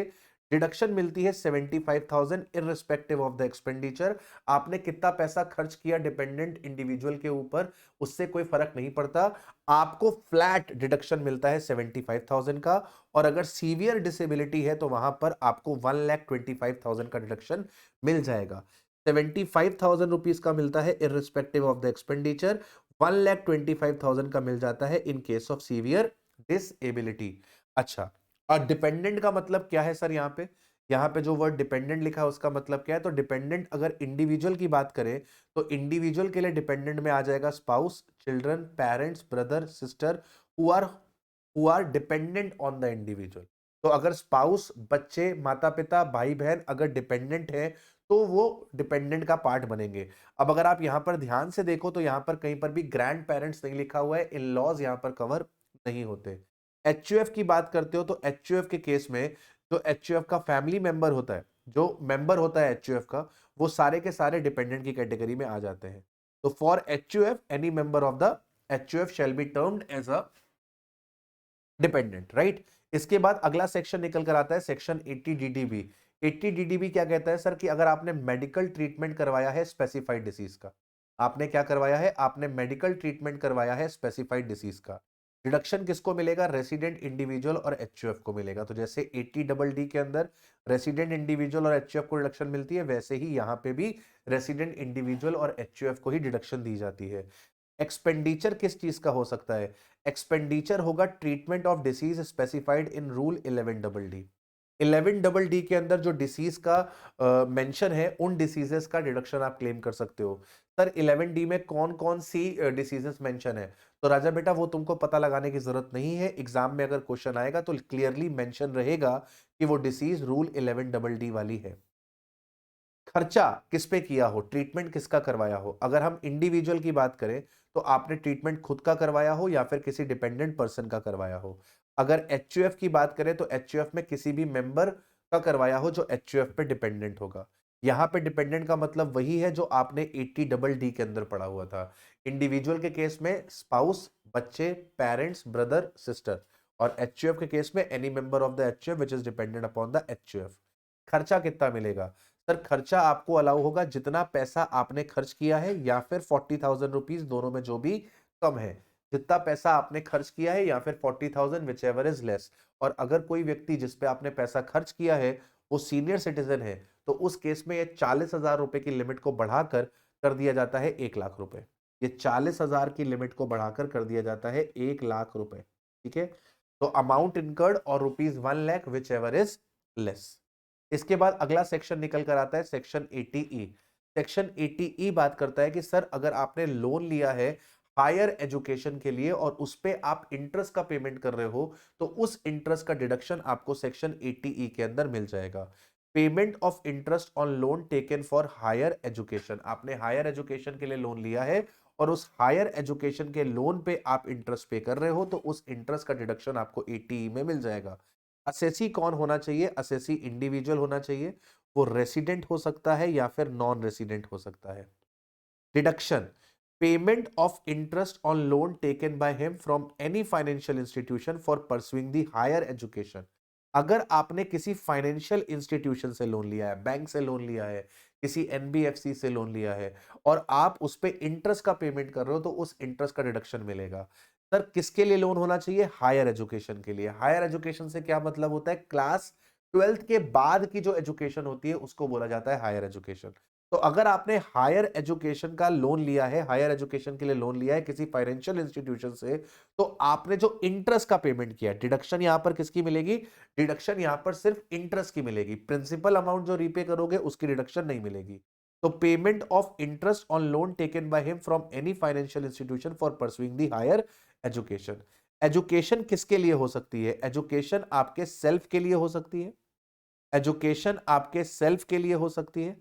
डिडक्शन मिलती है 75,000 इररिस्पेक्टिव ऑफ द एक्सपेंडिचर। आपने कितना पैसा खर्च किया डिपेंडेंट इंडिविजुअल के ऊपर, उससे कोई फर्क नहीं पड़ता, आपको फ्लैट डिडक्शन मिलता है 75,000 का। और अगर सीवियर डिसेबिलिटी है तो वहां पर आपको 1,25,000 का डिडक्शन मिल जाएगा। 75,000 रुपीज का मिलता है इररिस्पेक्टिव ऑफ द एक्सपेंडिचर, 1,25,000 का मिल जाता है in case of severe disability. अच्छा, और डिपेंडेंट का मतलब क्या है सर? यहाँ पे जो वर्ड डिपेंडेंट लिखा है उसका मतलब क्या है? तो डिपेंडेंट अगर इंडिविजुअल की बात करें तो इंडिविजुअल के लिए डिपेंडेंट में आ जाएगा spouse, children, parents, brother, sister, who are dependent on the individual. तो अगर स्पाउस, बच्चे, माता पिता, भाई बहन अगर डिपेंडेंट है तो वो डिपेंडेंट का पार्ट बनेंगे। अब अगर आप यहाँ पर ध्यान से देखो तो यहाँ पर कहीं पर भी ग्रैंड पेरेंट्स नहीं लिखा हुआ है, इन लॉज यहाँ पर कवर नहीं होते। एचयूएफ की बात करते हो तो एचयूएफ के केस में जो एचयूएफ का फैमिली मेंबर होता है, जो मेंबर होता है एचयूएफ का, वो सारे के सारे डिपेंडेंट की कैटेगरी में आ जाते हैं। तो for HUF any member of the HUF shall be termed as a dependent, right. इसके बाद अगला सेक्शन निकल कर आता है सेक्शन 80 डीडीबी। 80 डीडीबी क्या कहता है सर? कि अगर आपने मेडिकल ट्रीटमेंट करवाया है स्पेसिफाइड डिसीज का, आपने क्या करवाया है? आपने मेडिकल ट्रीटमेंट करवाया है स्पेसिफाइड डिसीज का, डिडक्शन किसको मिलेगा? रेसिडेंट इंडिविजुअल और एचयूएफ को मिलेगा। तो जैसे 80 डबल डी के अंदर रेसिडेंट इंडिविजुअल और एचयूएफ को डिडक्शन मिलती है, वैसे ही यहाँ पे भी रेसिडेंट इंडिविजुअल और एचयूएफ को ही डिडक्शन दी जाती है। एक्सपेंडिचर किस चीज का हो सकता है? एक्सपेंडिचर होगा treatment of disease specified in rule 11 double D. 11 double D के अंदर जो डिसीज का मेंशन है, उन डिसीजेस का डिडक्शन आप क्लेम कर सकते हो। सर 11 डी में कौन कौन सी डिसीजेस मेंशन है? तो राजा बेटा वो तुमको पता लगाने की जरूरत नहीं है, एग्जाम में अगर क्वेश्चन आएगा तो क्लियरली मेंशन रहेगा कि वो डिसीज रूल 11 डबल डी वाली है। खर्चा किस पे किया हो, ट्रीटमेंट किसका करवाया हो। अगर हम इंडिविजुअल की बात करें तो आपने ट्रीटमेंट खुद का करवाया हो या फिर किसी डिपेंडेंट पर्सन का करवाया हो। अगर एचयूएफ की बात करें तो एचयूएफ में किसी भी मेंबर का करवाया हो जो एचयूएफ पे डिपेंडेंट होगा। यहाँ पे डिपेंडेंट का मतलब वही है जो आपने 80 डबल डी के अंदर पढ़ा हुआ था। इंडिविजुअल के केस में स्पाउस, बच्चे, पेरेंट्स, ब्रदर, सिस्टर, और एचयूएफ के केस में any member of the HUF which is dependent upon the HUF. खर्चा कितना मिलेगा? सर खर्चा आपको अलाउ होगा जितना पैसा आपने खर्च किया है या फिर 40,000 रुपीज, दोनों में जो भी कम है। जितना पैसा आपने खर्च किया है या फिर 40,000 विच एवर इज लेस। और अगर कोई व्यक्ति जिस पे आपने पैसा खर्च किया है वो सीनियर सिटीजन है तो उस केस में ये 40,000 रुपए की लिमिट को बढ़ाकर कर दिया जाता है 1,00,000 रुपए। ये 40,000 की लिमिट को बढ़ाकर कर दिया जाता है 1,00,000 रुपए। ठीक है, तो अमाउंट इनकर्ड और ₹1,00,000 विच एवर इज लेस। इसके बाद अगला सेक्शन निकल कर आता है सेक्शन 80E। सेक्शन 80E बात करता है कि सर अगर आपने लोन लिया है हायर एजुकेशन के लिए और उस पे आप इंटरेस्ट का पेमेंट कर रहे हो तो उस इंटरेस्ट का डिडक्शन आपको सेक्शन 80E के अंदर मिल जाएगा। Payment of interest on loan taken for higher education, आपने हायर एजुकेशन के लिए लोन लिया है और उस हायर एजुकेशन के लोन पे आप इंटरेस्ट पे कर रहे हो तो उस इंटरेस्ट का डिडक्शन आपको 80E में मिल जाएगा। असेसी कौन होना चाहिए? असेसी इंडिविजुअल होना चाहिए, वो रेसिडेंट हो सकता है या फिर नॉन रेसिडेंट हो सकता है। Deduction, payment of interest on loan taken by him from any financial institution for pursuing the higher education. अगर आपने किसी फाइनेंशियल इंस्टीट्यूशन से लोन लिया है, बैंक से लोन लिया है, किसी एनबीएफसी से लोन लिया है और आप उस पे इंटरेस्ट का पेमेंट कर रहे हो तो उस इंटरेस्ट का डिडक्शन मिलेगा। सर किसके लिए लोन होना चाहिए? हायर एजुकेशन के लिए। हायर एजुकेशन से क्या मतलब होता है? क्लास 12th के बाद की जो एजुकेशन होती है उसको बोला जाता है हायर एजुकेशन। तो अगर आपने हायर एजुकेशन का लोन लिया है, हायर एजुकेशन के लिए लोन लिया है किसी फाइनेंशियल इंस्टीट्यूशन से, तो आपने जो इंटरेस्ट का पेमेंट किया, डिडक्शन यहां पर किसकी मिलेगी? डिडक्शन यहां पर सिर्फ इंटरेस्ट की मिलेगी, प्रिंसिपल अमाउंट जो रीपे करोगे उसकी डिडक्शन नहीं मिलेगी। तो payment of interest on loan taken by him from any financial institution for pursuing the higher education. Education किसके लिए हो सकती है? एजुकेशन आपके सेल्फ के लिए हो सकती है, एजुकेशन आपके सेल्फ के लिए हो सकती है,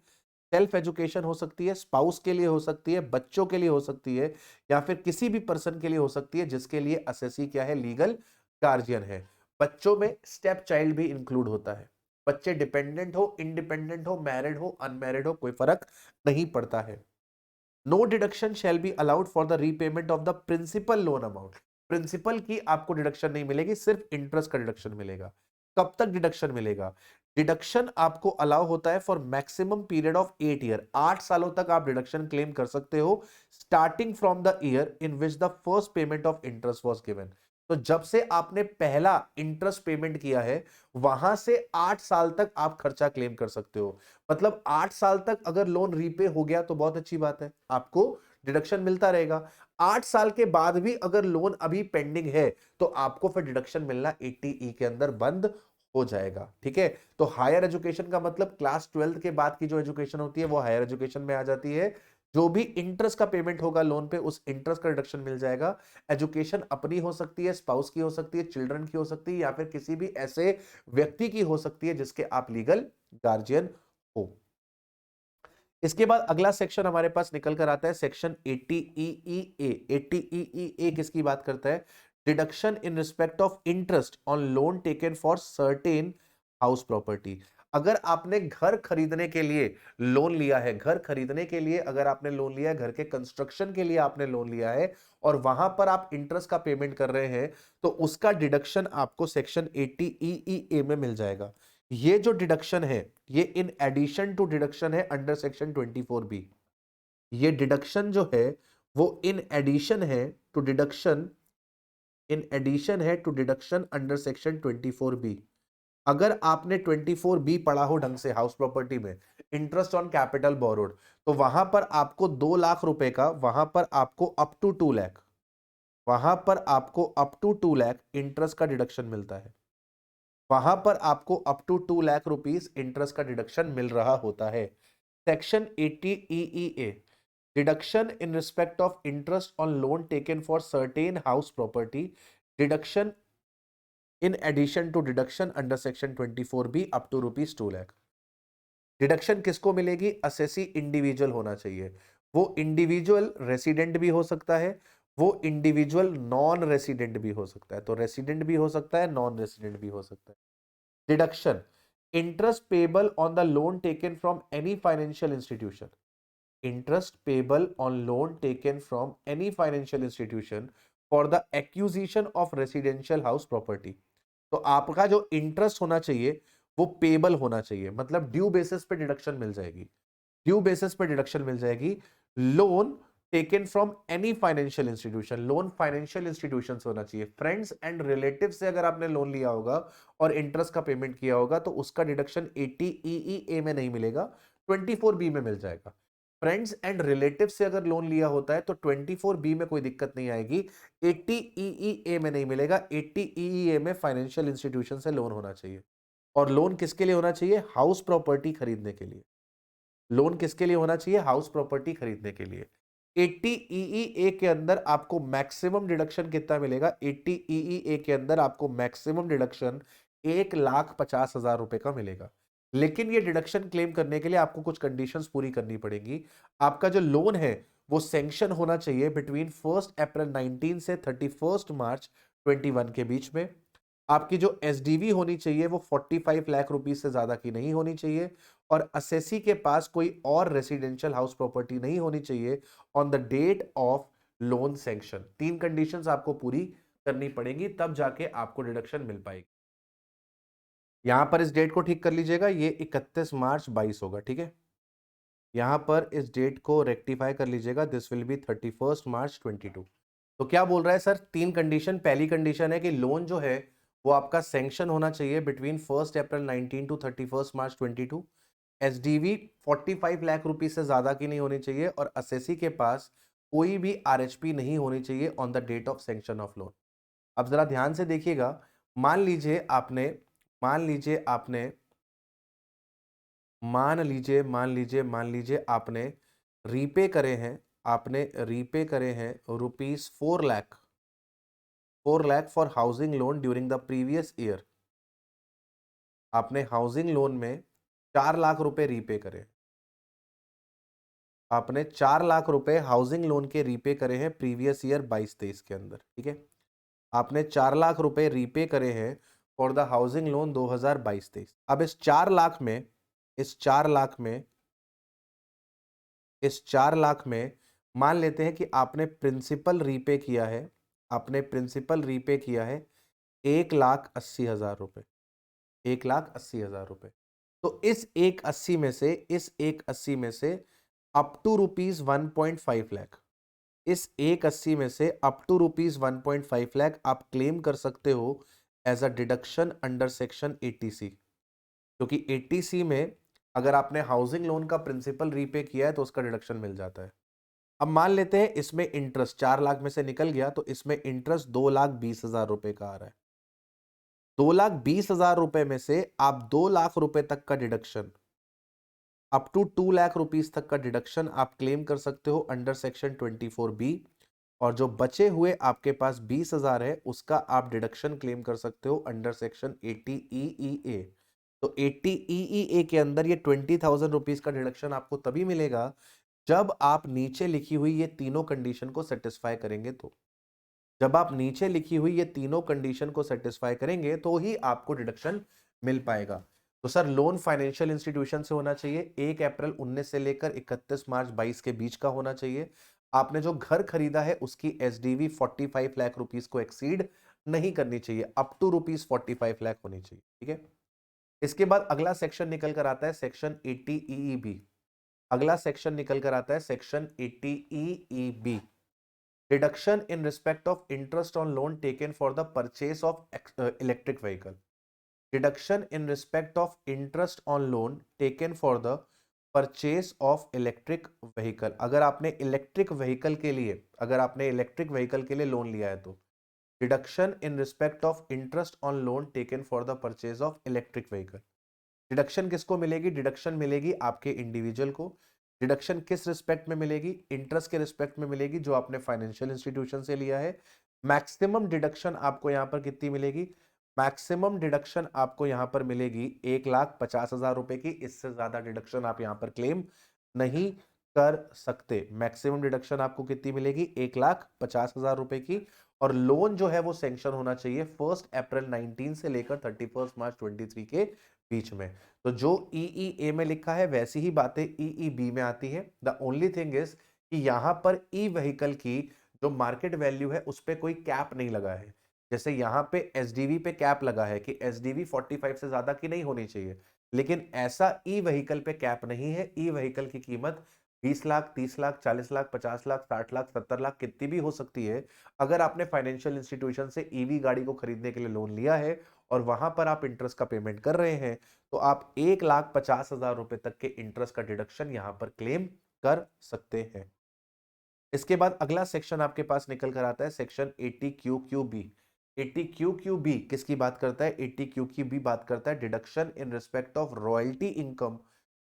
सेल्फ एजुकेशन हो सकती है, स्पाउस के लिए हो सकती है, बच्चों के लिए हो सकती है, या फिर किसी भी पर्सन के लिए हो सकती है जिसके लिए असेसी क्या है? लीगल गार्जियन है। बच्चों में स्टेप चाइल्ड भी इंक्लूड होता है। बच्चे डिपेंडेंट हो, इंडिपेंडेंट हो, मैरिड हो, अनमैरिड हो, कोई फर्क नहीं पड़ता है। No deduction shall be allowed for the repayment of the principal loan amount. Principal की आपको डिडक्शन नहीं मिलेगी, सिर्फ इंटरेस्ट का डिडक्शन मिलेगा। कब तक डिडक्शन मिलेगा? डिडक्शन आपको अलाउ होता है for maximum period of 8 year, 8 सालों तक आप डिडक्शन क्लेम कर सकते हो, starting from the year in which the first payment of interest was given. तो जब से आपने पहला इंटरेस्ट पेमेंट किया है, वहां से 8 साल तक आप खर्चा क्लेम कर सकते हो। मतलब 8 साल तक अगर लोन रीपे हो गया तो बहुत अच्छी बात है, आपको डिडक्शन मिलता रहेगा। 8 साल के बाद भी अगर लोन अभी पेंडिंग है तो आपको फिर डिडक्शन मिलना 80E के अंदर बंद हो जाएगा। ठीक है, तो हायर एजुकेशन का मतलब क्लास 12 के बाद की जो एजुकेशन होती है वो हायर एजुकेशन में आ जाती है। जो भी इंटरेस्ट का पेमेंट होगा लोन पे, उस इंटरेस्ट का रिडक्शन मिल जाएगा। एजुकेशन अपनी हो सकती है, स्पाउस की हो सकती है, चिल्ड्रन की हो सकती है, या फिर किसी भी ऐसे व्यक्ति की हो सकती है जिसके आप लीगल गार्जियन हो। इसके बाद अगला सेक्शन हमारे पास निकल कर आता है सेक्शन 80EE। 80EE किसकी बात करता है? Deduction in respect of interest on loan taken for certain house property. अगर आपने घर खरीदने के लिए लोन लिया है, घर खरीदने के लिए अगर आपने लोन लिया है, घर के कंस्ट्रक्शन के लिए आपने लोन लिया है और वहां पर आप इंटरेस्ट का पेमेंट कर रहे हैं, तो उसका डिडक्शन आपको सेक्शन 80EE में मिल जाएगा। ये जो डिडक्शन है ये इन एडिशन टू डिडक्शन है अंडर सेक्शन 24B। ये डिडक्शन जो है वो इन एडिशन है टू डिडक्शन, इन एडिशन है to deduction under section 24B। अगर आपने 24B पढ़ा हो ढंग से हाउस प्रॉपर्टी में, इंटरेस्ट ऑन कैपिटल बोरोड, तो वहां पर आपको 2 लाख रुपए का, वहां पर आपको अप टू 2 लाख, वहां पर आपको अप टू 2 लाख इंटरेस्ट का डिडक्शन मिलता है। वहां पर आपको up to 2 lakh rupees interest का डिडक्शन मिल रहा होता है। Section 80EE deduction in respect of interest on loan taken for certain house property, deduction in addition to deduction under section 24B up to ₹2 lakh. Deduction किसको मिलेगी? असेसी इंडिविजुअल होना चाहिए। वो इंडिविजुअल रेसिडेंट भी हो सकता है, वो इंडिविजुअल नॉन रेसिडेंट भी हो सकता है। तो रेसिडेंट भी हो सकता है, नॉन रेसिडेंट भी हो सकता है। Deduction interest payable on the loan taken from any financial institution, interest payable on loan taken from any financial institution for the acquisition of residential house property। तो आपका जो इंटरेस्ट होना चाहिए वो पेबल होना चाहिए, मतलब ड्यू बेसिस पे डिडक्शन मिल जाएगी, ड्यू बेसिस पे डिडक्शन मिल जाएगी। Loan taken from any financial institution, loan financial institution से होना चाहिए। फ्रेंड्स एंड रिलेटिव से अगर आपने लोन लिया होगा और इंटरेस्ट का पेमेंट किया होगा तो उसका डिडक्शन 80EE में नहीं मिलेगा, 24B में मिल जाएगा। फ्रेंड्स एंड रिलेटिव से अगर लोन लिया होता है तो 24B में कोई दिक्कत नहीं आएगी, 80EE में नहीं मिलेगा। 80EE में फाइनेंशियल इंस्टीट्यूशन से लोन होना चाहिए। और लोन किसके लिए होना चाहिए? हाउस प्रॉपर्टी खरीदने के लिए। लोन किसके लिए होना चाहिए? हाउस प्रॉपर्टी खरीदने के लिए। 80EE के अंदर आपको मैक्सिमम डिडक्शन कितना मिलेगा? 80EE के अंदर आपको मैक्सिमम डिडक्शन 1,50,000 रुपए का मिलेगा। लेकिन ये डिडक्शन क्लेम करने के लिए आपको कुछ कंडीशंस पूरी करनी पड़ेगी। आपका जो लोन है वो सैंक्शन होना चाहिए बिटवीन 1 अप्रैल 19 से 31 मार्च 21 के बीच में। आपकी जो एसडीवी होनी चाहिए वो 45 लाख रुपीस से ज्यादा की नहीं होनी चाहिए और असेसी के पास कोई और रेसिडेंशियल हाउस प्रॉपर्टी नहीं होनी चाहिए on the date of loan sanction. 3 conditions आपको पूरी करनी पड़ेगी तब जाके आपको डिडक्शन मिल पाएगी। यहां पर इस डेट को ठीक कर लीजिएगा, ये 31 मार्च 22 होगा। ठीक है, यहां पर इस डेट को रेक्टिफाई कर लीजिएगा, दिस विल बी 31 मार्च 22। तो क्या बोल रहा है सर? 3 कंडीशन। पहली कंडीशन है कि लोन जो है वो आपका सैंक्शन होना चाहिए between 1 April 19 to 31 March 22। SDV 45 lakh rupees से ज्यादा की नहीं होनी चाहिए और असेसी के पास कोई भी आरएचपी नहीं होनी चाहिए on the date of sanction of loan. अब जरा ध्यान से देखिएगा, मान लीजिए आपने मान लीजिए आपने मान लीजिए आपने रीपे करे हैं, आपने रीपे करे हैं ₹4 lakh, 4 lakh for housing loan during the previous year. आपने हाउसिंग लोन में 4 लाख रुपए रीपे करे, आपने 4 लाख रुपए हाउसिंग लोन के रीपे करे हैं प्रीवियस ईयर 22-23 के अंदर। ठीक है, आपने 4 लाख रुपए रीपे करे हैं फॉर द हाउसिंग लोन 2022-23। अब इस 4 लाख में इस 4 लाख में इस 4 लाख में मान लेते हैं कि आपने प्रिंसिपल रीपे किया है, आपने प्रिंसिपल रीपे किया है 1,80,000 रुपए। 1,80,000 रुपए। तो इस 1,80 में से अप टू रुपीज 1.5 लाख, इस 1,80 में से अप टू रुपीज 1.5 लाख आप क्लेम कर सकते हो as a deduction under section 80C। क्योंकि 80C में अगर आपने हाउसिंग लोन का प्रिंसिपल रीपे किया है तो उसका डिडक्शन मिल जाता है। अब मान लेते हैं इसमें इंटरेस्ट 4 लाख में से निकल गया, तो इसमें इंटरेस्ट 2,20,000 रुपए का आ रहा है। 2,20,000 रुपए में से आप 2 लाख रुपए तक का deduction, up to 2 lakh rupees तक का डिडक्शन आप क्लेम कर सकते हो अंडर सेक्शन 24B। और जो बचे हुए आपके पास 20,000 है उसका आप डिडक्शन क्लेम कर सकते हो अंडर सेक्शन 80EEA। तो 80EEA के अंदर ये 20,000 रुपीज का डिडक्शन आपको तभी मिलेगा जब आप नीचे लिखी हुई ये तीनों कंडीशन को सेटिस्फाई करेंगे। तो जब आप नीचे लिखी हुई ये तीनों कंडीशन को सेटिस्फाई करेंगे तो ही आपको डिडक्शन मिल पाएगा। तो सर लोन फाइनेंशियल इंस्टीट्यूशन से होना चाहिए, 1 अप्रैल 19 से लेकर 31 मार्च 22 के बीच का होना चाहिए। आपने जो घर खरीदा है उसकी एसडीवी 45 लाख रुपीस को एक्सीड नहीं करनी चाहिए, अप टू रुपीज 45 लाख होनी चाहिए। ठीक है, इसके बाद अगला सेक्शन निकल कर आता है सेक्शन 80EEB। अगला सेक्शन निकल कर आता है section 80EEB, deduction in respect of interest on loan taken for the purchase of electric vehicle. Deduction in respect of interest on loan taken for the purchase of electric vehicle. अगर आपने electric vehicle के लिए, loan लिया है तो deduction in respect of interest on loan taken for the purchase of electric vehicle. Deduction किसको मिलेगी? Deduction मिलेगी आपके इंडिविजुअल को। डिडक्शन किस रिस्पेक्ट में मिलेगी? इंटरेस्ट के रिस्पेक्ट में मिलेगी जो आपने फाइनेंशियल इंस्टीट्यूशन से लिया है। मैक्सिमम डिडक्शन आपको यहां पर कितनी मिलेगी? मैक्सिमम डिडक्शन आपको यहां पर मिलेगी 1,50,000 रुपए की। इससे ज्यादा डिडक्शन आप यहां पर क्लेम नहीं कर सकते। मैक्सिमम डिडक्शन आपको कितनी मिलेगी? 1,50,000 रुपए की। और लोन जो है वो सैंक्शन होना चाहिए 1 अप्रैल 19 से लेकर 31 मार्च 23 के बीच में। तो जो EEA में लिखा है वैसी ही बातें EEB में आती है। द ओनली थिंग इज कि यहां पर ई व्हीकल की जो मार्केट वैल्यू है उस पर कोई कैप नहीं लगा है। जैसे यहां पे एसडीवी पे कैप लगा है कि एसडीवी 45 से ज्यादा की नहीं होनी चाहिए, लेकिन ऐसा ई व्हीकल पे कैप नहीं है। ई व्हीकल की कीमत 20 लाख, 30 लाख, 40 लाख, 50 लाख, 60 लाख, 70 लाख कितनी भी हो सकती है। अगर आपने फाइनेंशियल इंस्टीट्यूशन से ईवी गाड़ी को खरीदने के लिए लोन लिया है और वहां पर आप इंटरेस्ट का पेमेंट कर रहे हैं तो आप 1,50,000 रुपए तक के इंटरेस्ट का डिडक्शन यहां पर क्लेम कर सकते हैं। इसके बाद अगला सेक्शन आपके पास निकल कर आता है सेक्शन 80QQB। 80QQB किसकी बात करता है? 80QQB बात करता है deduction in respect of royalty income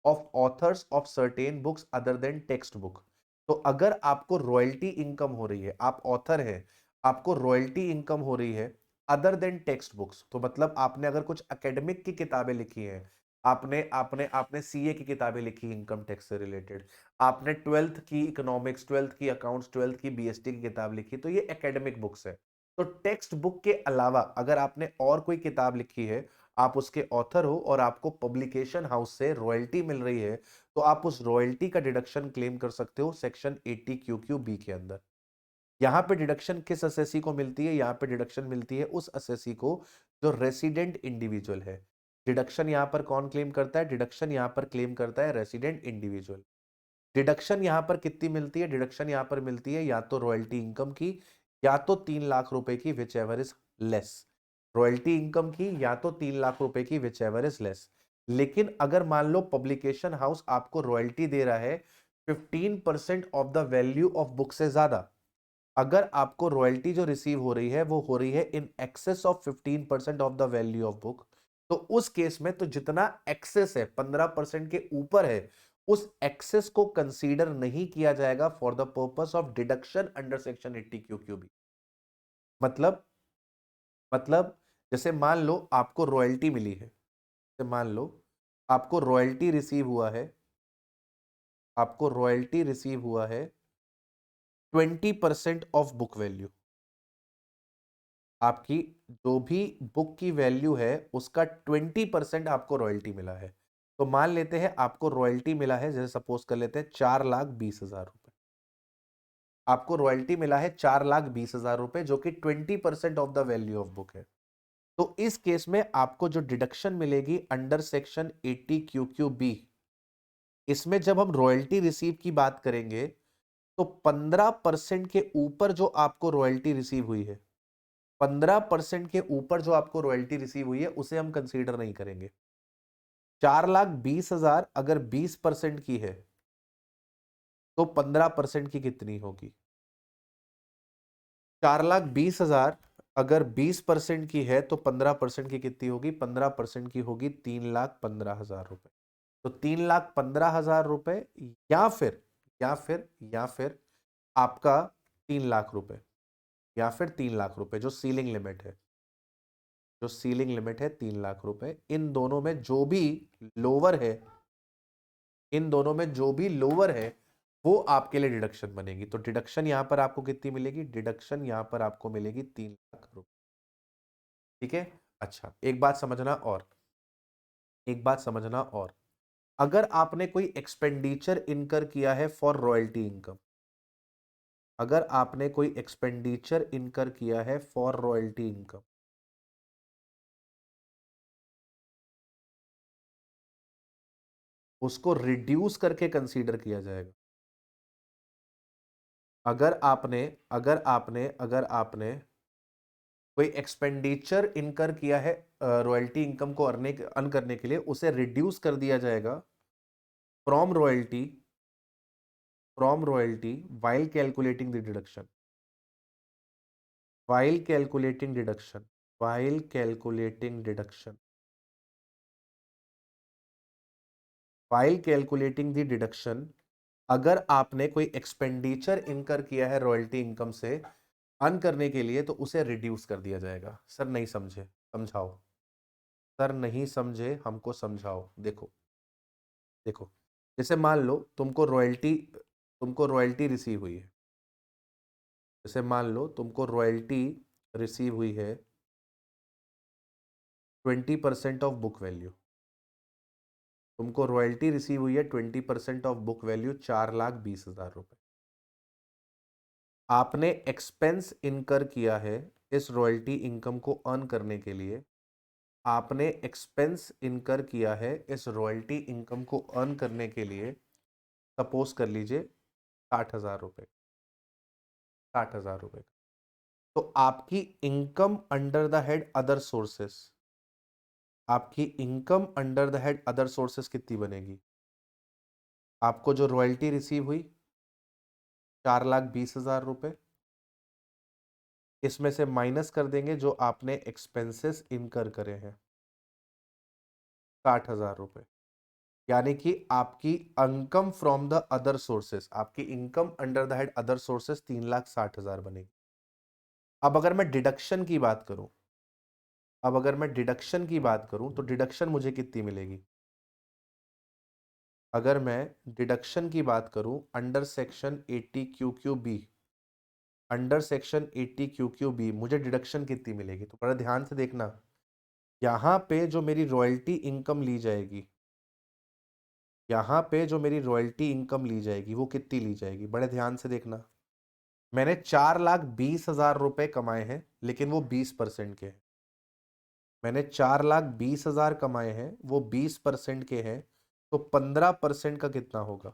of authors of certain books other than text book. तो अगर आपको रॉयल्टी इनकम हो रही है, आप ऑथर है, आपको रॉयल्टी इनकम हो रही है अदर देन टेक्स्ट बुक्स, तो मतलब आपने अगर कुछ एकेडमिक की किताबें लिखी हैं, आपने आपने आपने सीए की किताबें लिखी इनकम टैक्स से रिलेटेड, आपने 12th की इकोनॉमिक्स, 12th की अकाउंट्स, 12th की बीएसटी की किताब लिखी, तो ये एकेडमिक बुक्स है। तो टेक्स्ट बुक के अलावा अगर आपने और कोई किताब लिखी है, आप उसके ऑथर हो और आपको पब्लिकेशन हाउस से रॉयल्टी मिल रही है, तो आप उस रॉयल्टी का डिडक्शन क्लेम कर सकते हो सेक्शन 80QQB के अंदर। यहां पे डिडक्शन किस असेसी को मिलती है? यहां पे डिडक्शन मिलती है उस असेसी को जो रेसिडेंट इंडिविजुअल है। डिडक्शन यहां पर कौन क्लेम करता है? डिडक्शन यहां पर क्लेम करता है रेसिडेंट इंडिविजुअल। डिडक्शन यहां पर कितनी मिलती है? डिडक्शन यहां पर मिलती है या तो रॉयल्टी इनकम की या तो 3 लाख रुपए की, which ever is less. Royalty income की या तो 3 लाख रुपए की, विच एवर इज लेस। लेकिन अगर मान लो पब्लिकेशन हाउस आपको रॉयल्टी दे रहा है 15% of the value of book से ज्यादा, अगर आपको रॉयल्टी जो रिसीव हो रही है वो हो रही है इन excess of 15% of the value of book, तो उस केस में तो जितना एक्सेस है 15% के ऊपर है, उस एक्सेस को कंसीडर नहीं किया जाएगा for the purpose of deduction under section 80QQB। मतलब मतलब जैसे मान लो आपको रॉयल्टी मिली है, जैसे मान लो आपको रॉयल्टी रिसीव हुआ है, आपको रॉयल्टी रिसीव हुआ है 20% ऑफ बुक वैल्यू। आपकी जो भी बुक की वैल्यू है उसका 20% आपको रॉयल्टी मिला है। तो मान लेते हैं आपको रॉयल्टी मिला है, जैसे सपोज कर लेते हैं 4,20,000 रुपए। आपको रॉयल्टी मिला है 4,20,000 रुपए जो कि 20% of the value of book है। तो इस केस में आपको जो डिडक्शन मिलेगी अंडर सेक्शन 80 QQ बी, इसमें जब हम रॉयल्टी रिसीव की बात करेंगे तो 15% के ऊपर जो आपको रॉयल्टी रिसीव हुई है, 15% के ऊपर जो आपको रॉयल्टी रिसीव हुई है उसे हम कंसीडर नहीं करेंगे। 4,20,000 अगर 20% की है तो 15% की कितनी होगी? 4,20,000 अगर 20% की है तो 15% की कितनी होगी? 15% की होगी 3,15,000 रुपए। तो 3,15,000 रुपए या फिर आपका 3 लाख रुपए, या फिर 3 लाख रुपए जो सीलिंग लिमिट है, जो सीलिंग लिमिट है 3 लाख रुपए। इन दोनों में जो भी लोअर है, इन दोनों में जो भी लोअर है वो आपके लिए डिडक्शन बनेगी। तो डिडक्शन यहां पर आपको कितनी मिलेगी? डिडक्शन यहां पर आपको मिलेगी 3 लाख रुपए। ठीक है। अच्छा, एक बात समझना और अगर आपने कोई एक्सपेंडिचर इनकर किया है फॉर रॉयल्टी इनकम, अगर आपने कोई एक्सपेंडिचर इनकर किया है फॉर रॉयल्टी इनकम, उसको रिड्यूस करके कंसीडर किया जाएगा। अगर आपने कोई एक्सपेंडिचर इनकर किया है रॉयल्टी इनकम को अर्न करने के लिए, उसे रिड्यूस कर दिया जाएगा from royalty, while calculating the deduction, while calculating deduction, while calculating deduction, while calculating the deduction, अगर आपने कोई एक्सपेंडिचर इनकर किया है रॉयल्टी इनकम से अर्न करने के लिए तो उसे रिड्यूस कर दिया जाएगा। सर नहीं समझे, समझाओ। सर नहीं समझे, हमको समझाओ। देखो देखो, जैसे मान लो तुमको रॉयल्टी रिसीव हुई है, जैसे मान लो तुमको रॉयल्टी रिसीव हुई है 20% ऑफ बुक वैल्यू, तुमको रॉयल्टी रिसीव हुई है 20% ऑफ बुक वैल्यू 4,20,000 रुपए। आपने एक्सपेंस इनकर किया है इस रॉयल्टी इनकम को अर्न करने के लिए, आपने एक्सपेंस इनकर किया है इस रॉयल्टी इनकम को अर्न करने के लिए, सपोज कर लीजिए 60,000 रुपए, 60,000 रुपए। तो आपकी income under the head other sources, आपकी income under the head other sources कितनी बनेगी? आपको जो रॉयल्टी रिसीव हुई 4,20,000 रुपए, इसमें से माइनस कर देंगे जो आपने एक्सपेंसेस इनकर करे हैं 60,000 रुपए, यानी कि आपकी income from the other sources, आपकी income under the head other sources 3,60,000 बनेगी। अब अगर मैं डिडक्शन की बात करूं, अब अगर मैं डिडक्शन की बात करूं तो डिडक्शन मुझे कितनी मिलेगी? अगर मैं डिडक्शन की बात करूं under section 80 QQ B, under section 80 QQ B मुझे डिडक्शन कितनी मिलेगी? तो बड़ा ध्यान से देखना, यहां पे जो मेरी रॉयल्टी इनकम ली जाएगी, यहां पे जो मेरी रॉयल्टी इनकम ली जाएगी वो कितनी ली जाएगी? बड़े ध्यान से देखना, मैंने 4,20,000 रुपए कमाए हैं लेकिन वो 20% के हैं, मैंने 4,20,000 कमाए हैं वो 20% के हैं, तो 15% का कितना होगा?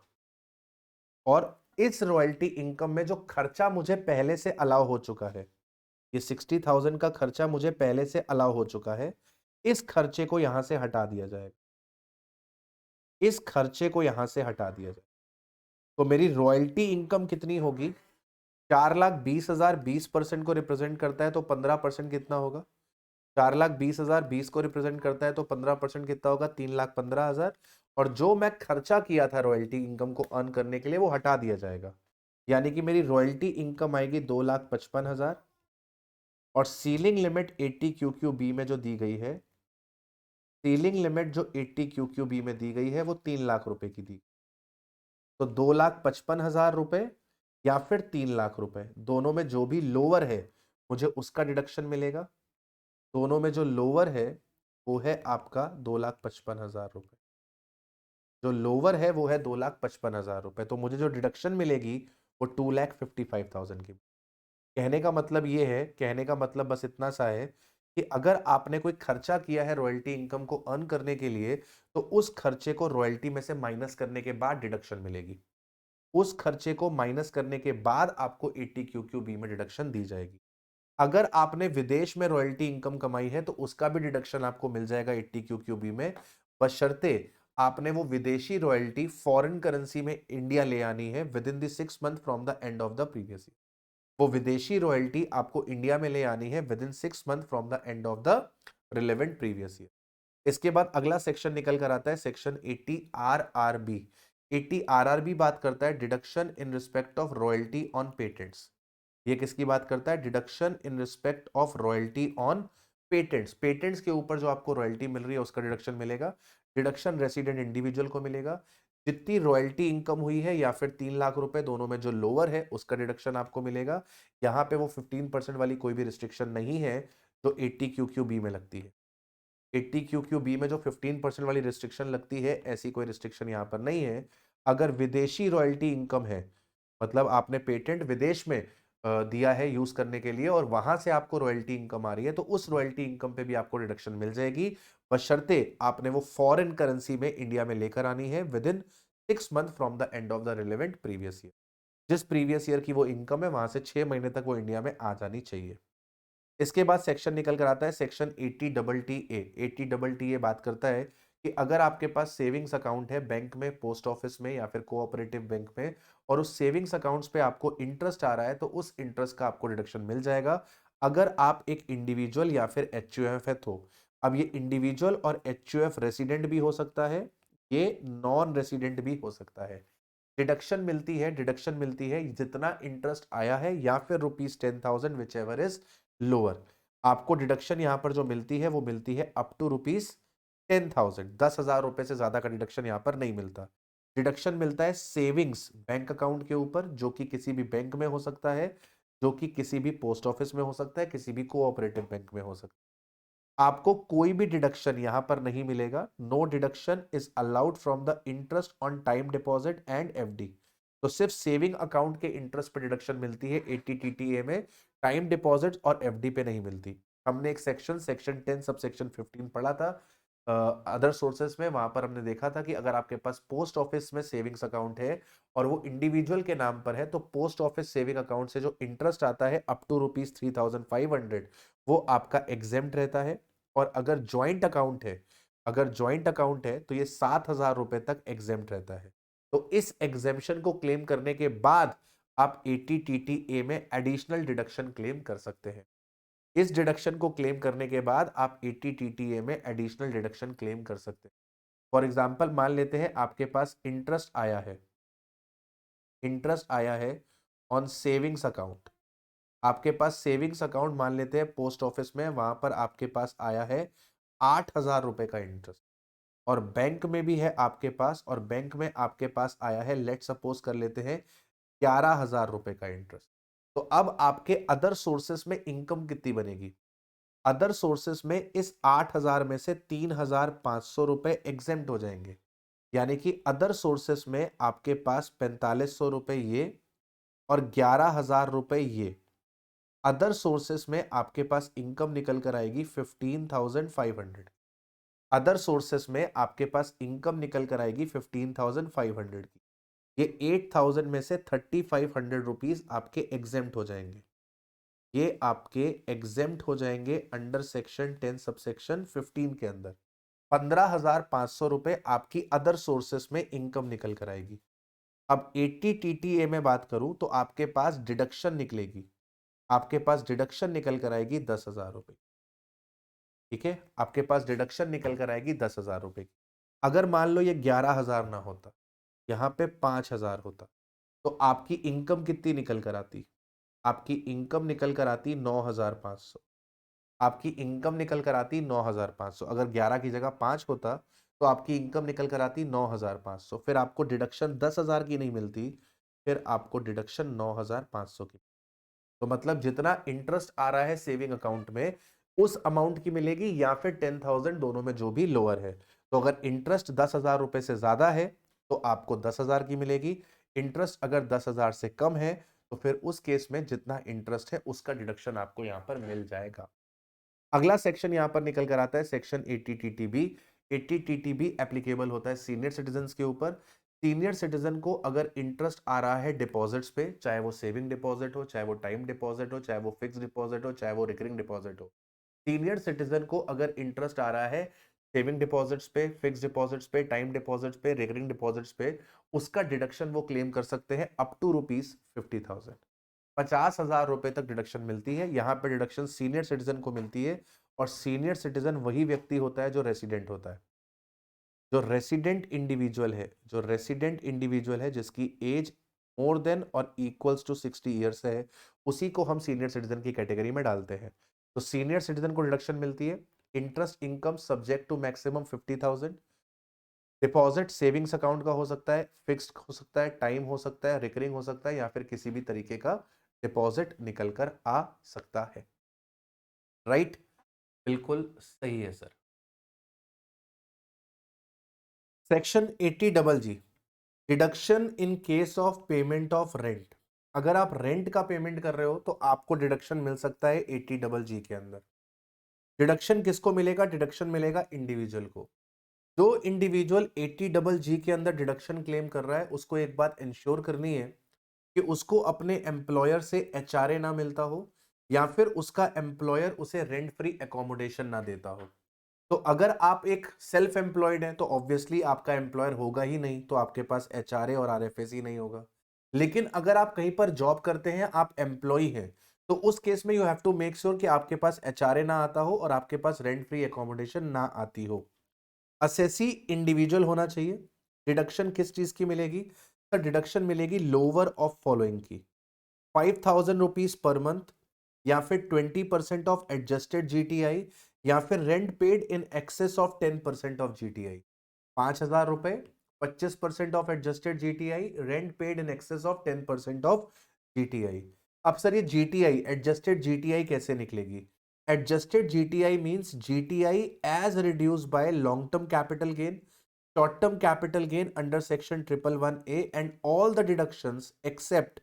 और इस रॉयल्टी इनकम में जो खर्चा मुझे पहले से अलाउ हो चुका है, ये 60,000 का खर्चा मुझे पहले से अलाउ हो चुका है, इस खर्चे को यहां से हटा दिया जाएगा, इस खर्चे को यहां से हटा दिया जाएगा। तो मेरी रॉयल्टी इनकम कितनी होगी? 4,20,000 20% को रिप्रेजेंट करता है तो 15% कितना होगा? 4,20,000 20 को रिप्रेजेंट करता है तो 15% कितना होगा? 3,15,000। और जो मैं खर्चा किया था रॉयल्टी इनकम को अर्न करने के लिए वो हटा दिया जाएगा, यानी कि मेरी रॉयल्टी इनकम आएगी 2,55,000। और सीलिंग लिमिट 80 QQB में जो दी गई है, सीलिंग लिमिट जो 80 QQB में दी गई है वो 3 लाख रुपए की दी, तो 2,55,000 रुपए या फिर 3 लाख रुपए, दोनों में जो भी लोअर है मुझे उसका डिडक्शन मिलेगा। दोनों में जो लोअर है वो है आपका 2,55,000 रुपए, जो लोअर है वो है 2,55,000 रुपए, तो मुझे जो डिडक्शन मिलेगी वो 2,55,000 की। कहने का मतलब ये है, कहने का मतलब बस इतना सा है कि अगर आपने कोई खर्चा किया है रॉयल्टी इनकम को अर्न करने के लिए, तो उस खर्चे को रॉयल्टी में से माइनस करने के बाद डिडक्शन मिलेगी। उस खर्चे को माइनस करने के बाद आपको 80 क्यूक्यूबी में डिडक्शन दी जाएगी। अगर आपने विदेश में रॉयल्टी इनकम कमाई है तो उसका भी डिडक्शन आपको मिल जाएगा 80 क्यूक्यूबी में, बशर्ते आपने वो विदेशी रॉयल्टी फॉरेन करेंसी में इंडिया ले आनी है with in the 6 month from the end of the previous year. वो विदेशी रॉयल्टी आपको इंडिया में ले आनी है with in 6 month from the end of the relevant previous year. इसके बाद अगला सेक्शन निकल कर आता है सेक्शन 80 आरआरबी। 80 आरआरबी बात करता है deduction in respect of royalty on patents. ये किसकी बात करता है? Deduction in respect of royalty on patents. Patents के ऊपर जो आपको रॉयल्टी मिल रही है उसका डिडक्शन मिलेगा। डिडक्शन रेसिडेंट इंडिविजुअल को मिलेगा। जितनी रॉयल्टी इनकम हुई है या फिर 3 लाख रुपए दोनों में जो लोअर है उसका डिडक्शन आपको मिलेगा। यहाँ पे वो 15% वाली कोई भी रिस्ट्रिक्शन नहीं है जो 80 क्यू बी में लगती है। 80 क्यू बी में जो 15% वाली रिस्ट्रिक्शन लगती है, ऐसी कोई रिस्ट्रिक्शन यहाँ पर नहीं है। अगर विदेशी रॉयल्टी इनकम है, मतलब आपने पेटेंट विदेश में दिया है यूज करने के लिए और वहां से आपको रॉयल्टी इनकम आ रही है, तो उस रॉयल्टी इनकम पे भी आपको डिडक्शन मिल जाएगी, बशर्ते आपने वो फॉरेन करेंसी में इंडिया में लेकर आनी है with in 6 month from the end of the relevant previous year. जिस प्रीवियस ईयर की वो इनकम है वहां से 6 महीने तक वो इंडिया में आ जानी चाहिए। इसके बाद सेक्शन निकल कर आता है section 80 double T A. 80 double T A बात करता है कि अगर आपके पास सेविंग्स अकाउंट है बैंक में, पोस्ट ऑफिस में या फिर कोऑपरेटिव बैंक में, और उस सेविंग्स अकाउंट्स पे आपको इंटरेस्ट आ रहा है, तो उस इंटरेस्ट का आपको डिडक्शन मिल जाएगा अगर आप एक इंडिविजुअल या फिर एचयूएफ है तो। अब ये इंडिविजुअल और एचयूएफ रेसिडेंट भी हो सकता है, ये नॉन रेसिडेंट भी हो सकता है। डिडक्शन मिलती है जितना इंटरेस्ट आया है या फिर ₹10,000 विच एवर इज लोअर। आपको डिडक्शन यहां पर जो मिलती है वो मिलती है अप टू ₹10,000। 10,000 रुपए से ज्यादा का डिडक्शन यहां पर नहीं मिलता। डिडक्शन मिलता है सेविंग्स बैंक अकाउंट के ऊपर, जो कि किसी भी बैंक में हो सकता है, जो कि किसी भी पोस्ट ऑफिस में हो सकता है, किसी भी कोऑपरेटिव बैंक में हो सकता है। आपको कोई भी डिडक्शन यहां पर नहीं मिलेगा। No deduction is allowed from the interest on time deposit and FD. तो सिर्फ सेविंग अकाउंट के इंटरेस्ट पे डिडक्शन मिलती है 80 टीटीए में, टाइम डिपॉजिट और एफडी पे नहीं मिलती। हमने एक सेक्शन 10 सब सेक्शन 15 पढ़ा था अदर सोर्सेस में, वहां पर हमने देखा था कि अगर आपके पास पोस्ट ऑफिस में सेविंग्स अकाउंट है और वो इंडिविजुअल के नाम पर है, तो पोस्ट ऑफिस सेविंग अकाउंट से जो इंटरेस्ट आता है अप टू ₹3,500 वो आपका एग्जेम्प्ट रहता है। और अगर जॉइंट अकाउंट है तो ये 7,000 रुपए तक एग्जेम्प्ट रहता है। तो इस एग्जेम्पशन को क्लेम करने के बाद आप 80 टीटीए में एडिशनल डिडक्शन क्लेम कर सकते हैं। इस डिडक्शन को क्लेम करने के बाद आप 80 टीटीए में एडिशनल डिडक्शन क्लेम कर सकते हैं। फॉर एग्जाम्पल मान लेते हैं आपके पास इंटरेस्ट आया है ऑन सेविंग्स अकाउंट। आपके पास सेविंग्स अकाउंट मान लेते हैं पोस्ट ऑफिस में, वहां पर आपके पास आया है 8,000 रुपए का इंटरेस्ट, और बैंक में भी है आपके पास, और बैंक में आपके पास आया है, लेट सपोज कर लेते हैं 11,000 रुपए का इंटरेस्ट। तो अब आपके अदर सोर्सेस में इनकम कितनी बनेगी? अदर सोर्सेस में इस 8,000 में से 3,500 रुपए एग्जेम्प्ट हो जाएंगे। यानी कि अदर सोर्सेस में आपके पास 4500 रुपए ये और 11,000 रुपए ये। अदर सोर्सेस में आपके पास इनकम निकल कर आएगी 15,500। अदर सोर्सेस में आपके पास इनकम निकल कर आएगी 15,500 की। ये 8,000 में से 3,500 रुपीज आपके एग्जेम्प्ट हो जाएंगे। ये आपके एग्जेम्प्ट हो जाएंगे अंडर सेक्शन 10 सबसेक्शन 15 के अंदर। 15,500 रुपए आपकी अदर सोर्सेस में इनकम निकल कर आएगी। अब 80 टीटीए में बात करूं तो आपके पास डिडक्शन निकलेगी, आपके पास डिडक्शन निकल कर आएगी 10,000 रुपए। ठीक है, आपके पास डिडक्शन निकल कर आएगी 10,000 रुपए की। अगर मान लो ये 11,000 ना होता, यहां पे 5,000 होता, तो आपकी इनकम कितनी निकल कर आती? आपकी इनकम निकल कर आती 9,500। आपकी इनकम निकल कर आती 9,500। अगर 11 की जगह 5 होता तो आपकी इनकम निकल कर आती 9,500। फिर आपको डिडक्शन 10,000 की नहीं मिलती, फिर आपको डिडक्शन 9,500 की। तो मतलब जितना इंटरेस्ट आ रहा है सेविंग अकाउंट में उस अमाउंट की मिलेगी, या फिर 10,000 दोनों में जो भी लोअर है। तो अगर इंटरेस्ट 10,000 रुपए से ज्यादा है तो आपको 10,000 की मिलेगी। इंटरेस्ट अगर 10,000 से कम है तो फिर उस केस में जितना इंटरेस्ट है उसका डिडक्शन आपको यहां पर मिल जाएगा। अगला सेक्शन यहां पर निकल कर आता है सेक्शन 80 टीटीबी। 80 टीटीबी एप्लीकेबल होता है सीनियर सिटीजन के ऊपर। सीनियर सिटीजन को अगर इंटरेस्ट आ रहा है डिपॉजिट्स पे, चाहे वो सेविंग डिपॉजिट हो, चाहे वो टाइम डिपॉजिट हो, चाहे वो फिक्स डिपॉजिट हो, चाहे वो रिकरिंग डिपॉजिट हो, सीनियर सिटीजन को अगर इंटरेस्ट आ रहा है सेविंग डिपॉजिट्स पे, फिक्स डिपॉजिट्स पे, टाइम डिपॉजिट्स पे, रिकरिंग डिपॉजिट्स पे, उसका डिडक्शन वो क्लेम कर सकते हैं अप टू ₹50,000। 50,000 रुपए तक डिडक्शन मिलती है। यहां पे डिडक्शन सीनियर सिटीजन को मिलती है, और सीनियर सिटीजन वही व्यक्ति होता है जो रेसिडेंट होता है। जो रेसिडेंट इंडिविजुअल है जिसकी एज मोर देन और इक्वल्स टू 60 ईयर्स है, उसी को हम सीनियर सिटीजन की कैटेगरी में डालते हैं। तो सीनियर सिटीजन को डिडक्शन मिलती है। Interest income subject to maximum 50,000। Deposit savings account का हो सकता है, फिक्स्ड हो सकता है, टाइम हो सकता है, रिकरिंग हो सकता है, या फिर किसी भी तरीके का डिपॉजिट निकल कर आ सकता है। राइट, बिल्कुल सही है sir. Section 80 double ji, deduction in case of payment of rent. अगर आप रेंट का पेमेंट कर रहे हो तो आपको डिडक्शन मिल सकता है 80 डबल जी के अंदर। डिडक्शन किसको मिलेगा? डिडक्शन मिलेगा इंडिविजुअल को। जो इंडिविजुअल 80 डबल जी के अंदर डिडक्शन क्लेम कर रहा है, उसको एक बात इंश्योर करनी है कि उसको अपने एम्प्लॉयर से एचआरए ना मिलता हो, या फिर उसका एम्प्लॉयर उसे रेंट फ्री एकोमोडेशन ना देता हो। तो अगर आप एक सेल्फ एम्प्लॉयड हैं तो ऑब्वियसली आपका एम्प्लॉयर होगा ही नहीं, तो आपके पास एचआरए और आरएफएस ही नहीं होगा। लेकिन अगर आप कहीं पर जॉब करते हैं, आप एम्प्लॉय हैं, तो उस केस में you have to make sure कि आपके पास एचआरए ना आता हो और आपके पास रेंट फ्री एकोमोडेशन ना आती हो। असेसी इंडिविजुअल होना चाहिए। डिडक्शन किस चीज की मिलेगी? सर डिडक्शन मिलेगी लोअर ऑफ फॉलोइंग की, 5,000 रुपीज पर मंथ, या फिर 20% ऑफ एडजस्टेड जीटीआई, या फिर rent paid in excess of 10% of GTI. 5,000 रुपए, 25% of adjusted GTI, rent paid in excess of 10% of GTI. अब सर ये जीटीआई, एडजस्टेड जीटीआई कैसे निकलेगी? Adjusted GTI means GTI as reduced by long term capital gain, short term capital gain under section 111A and all the deductions except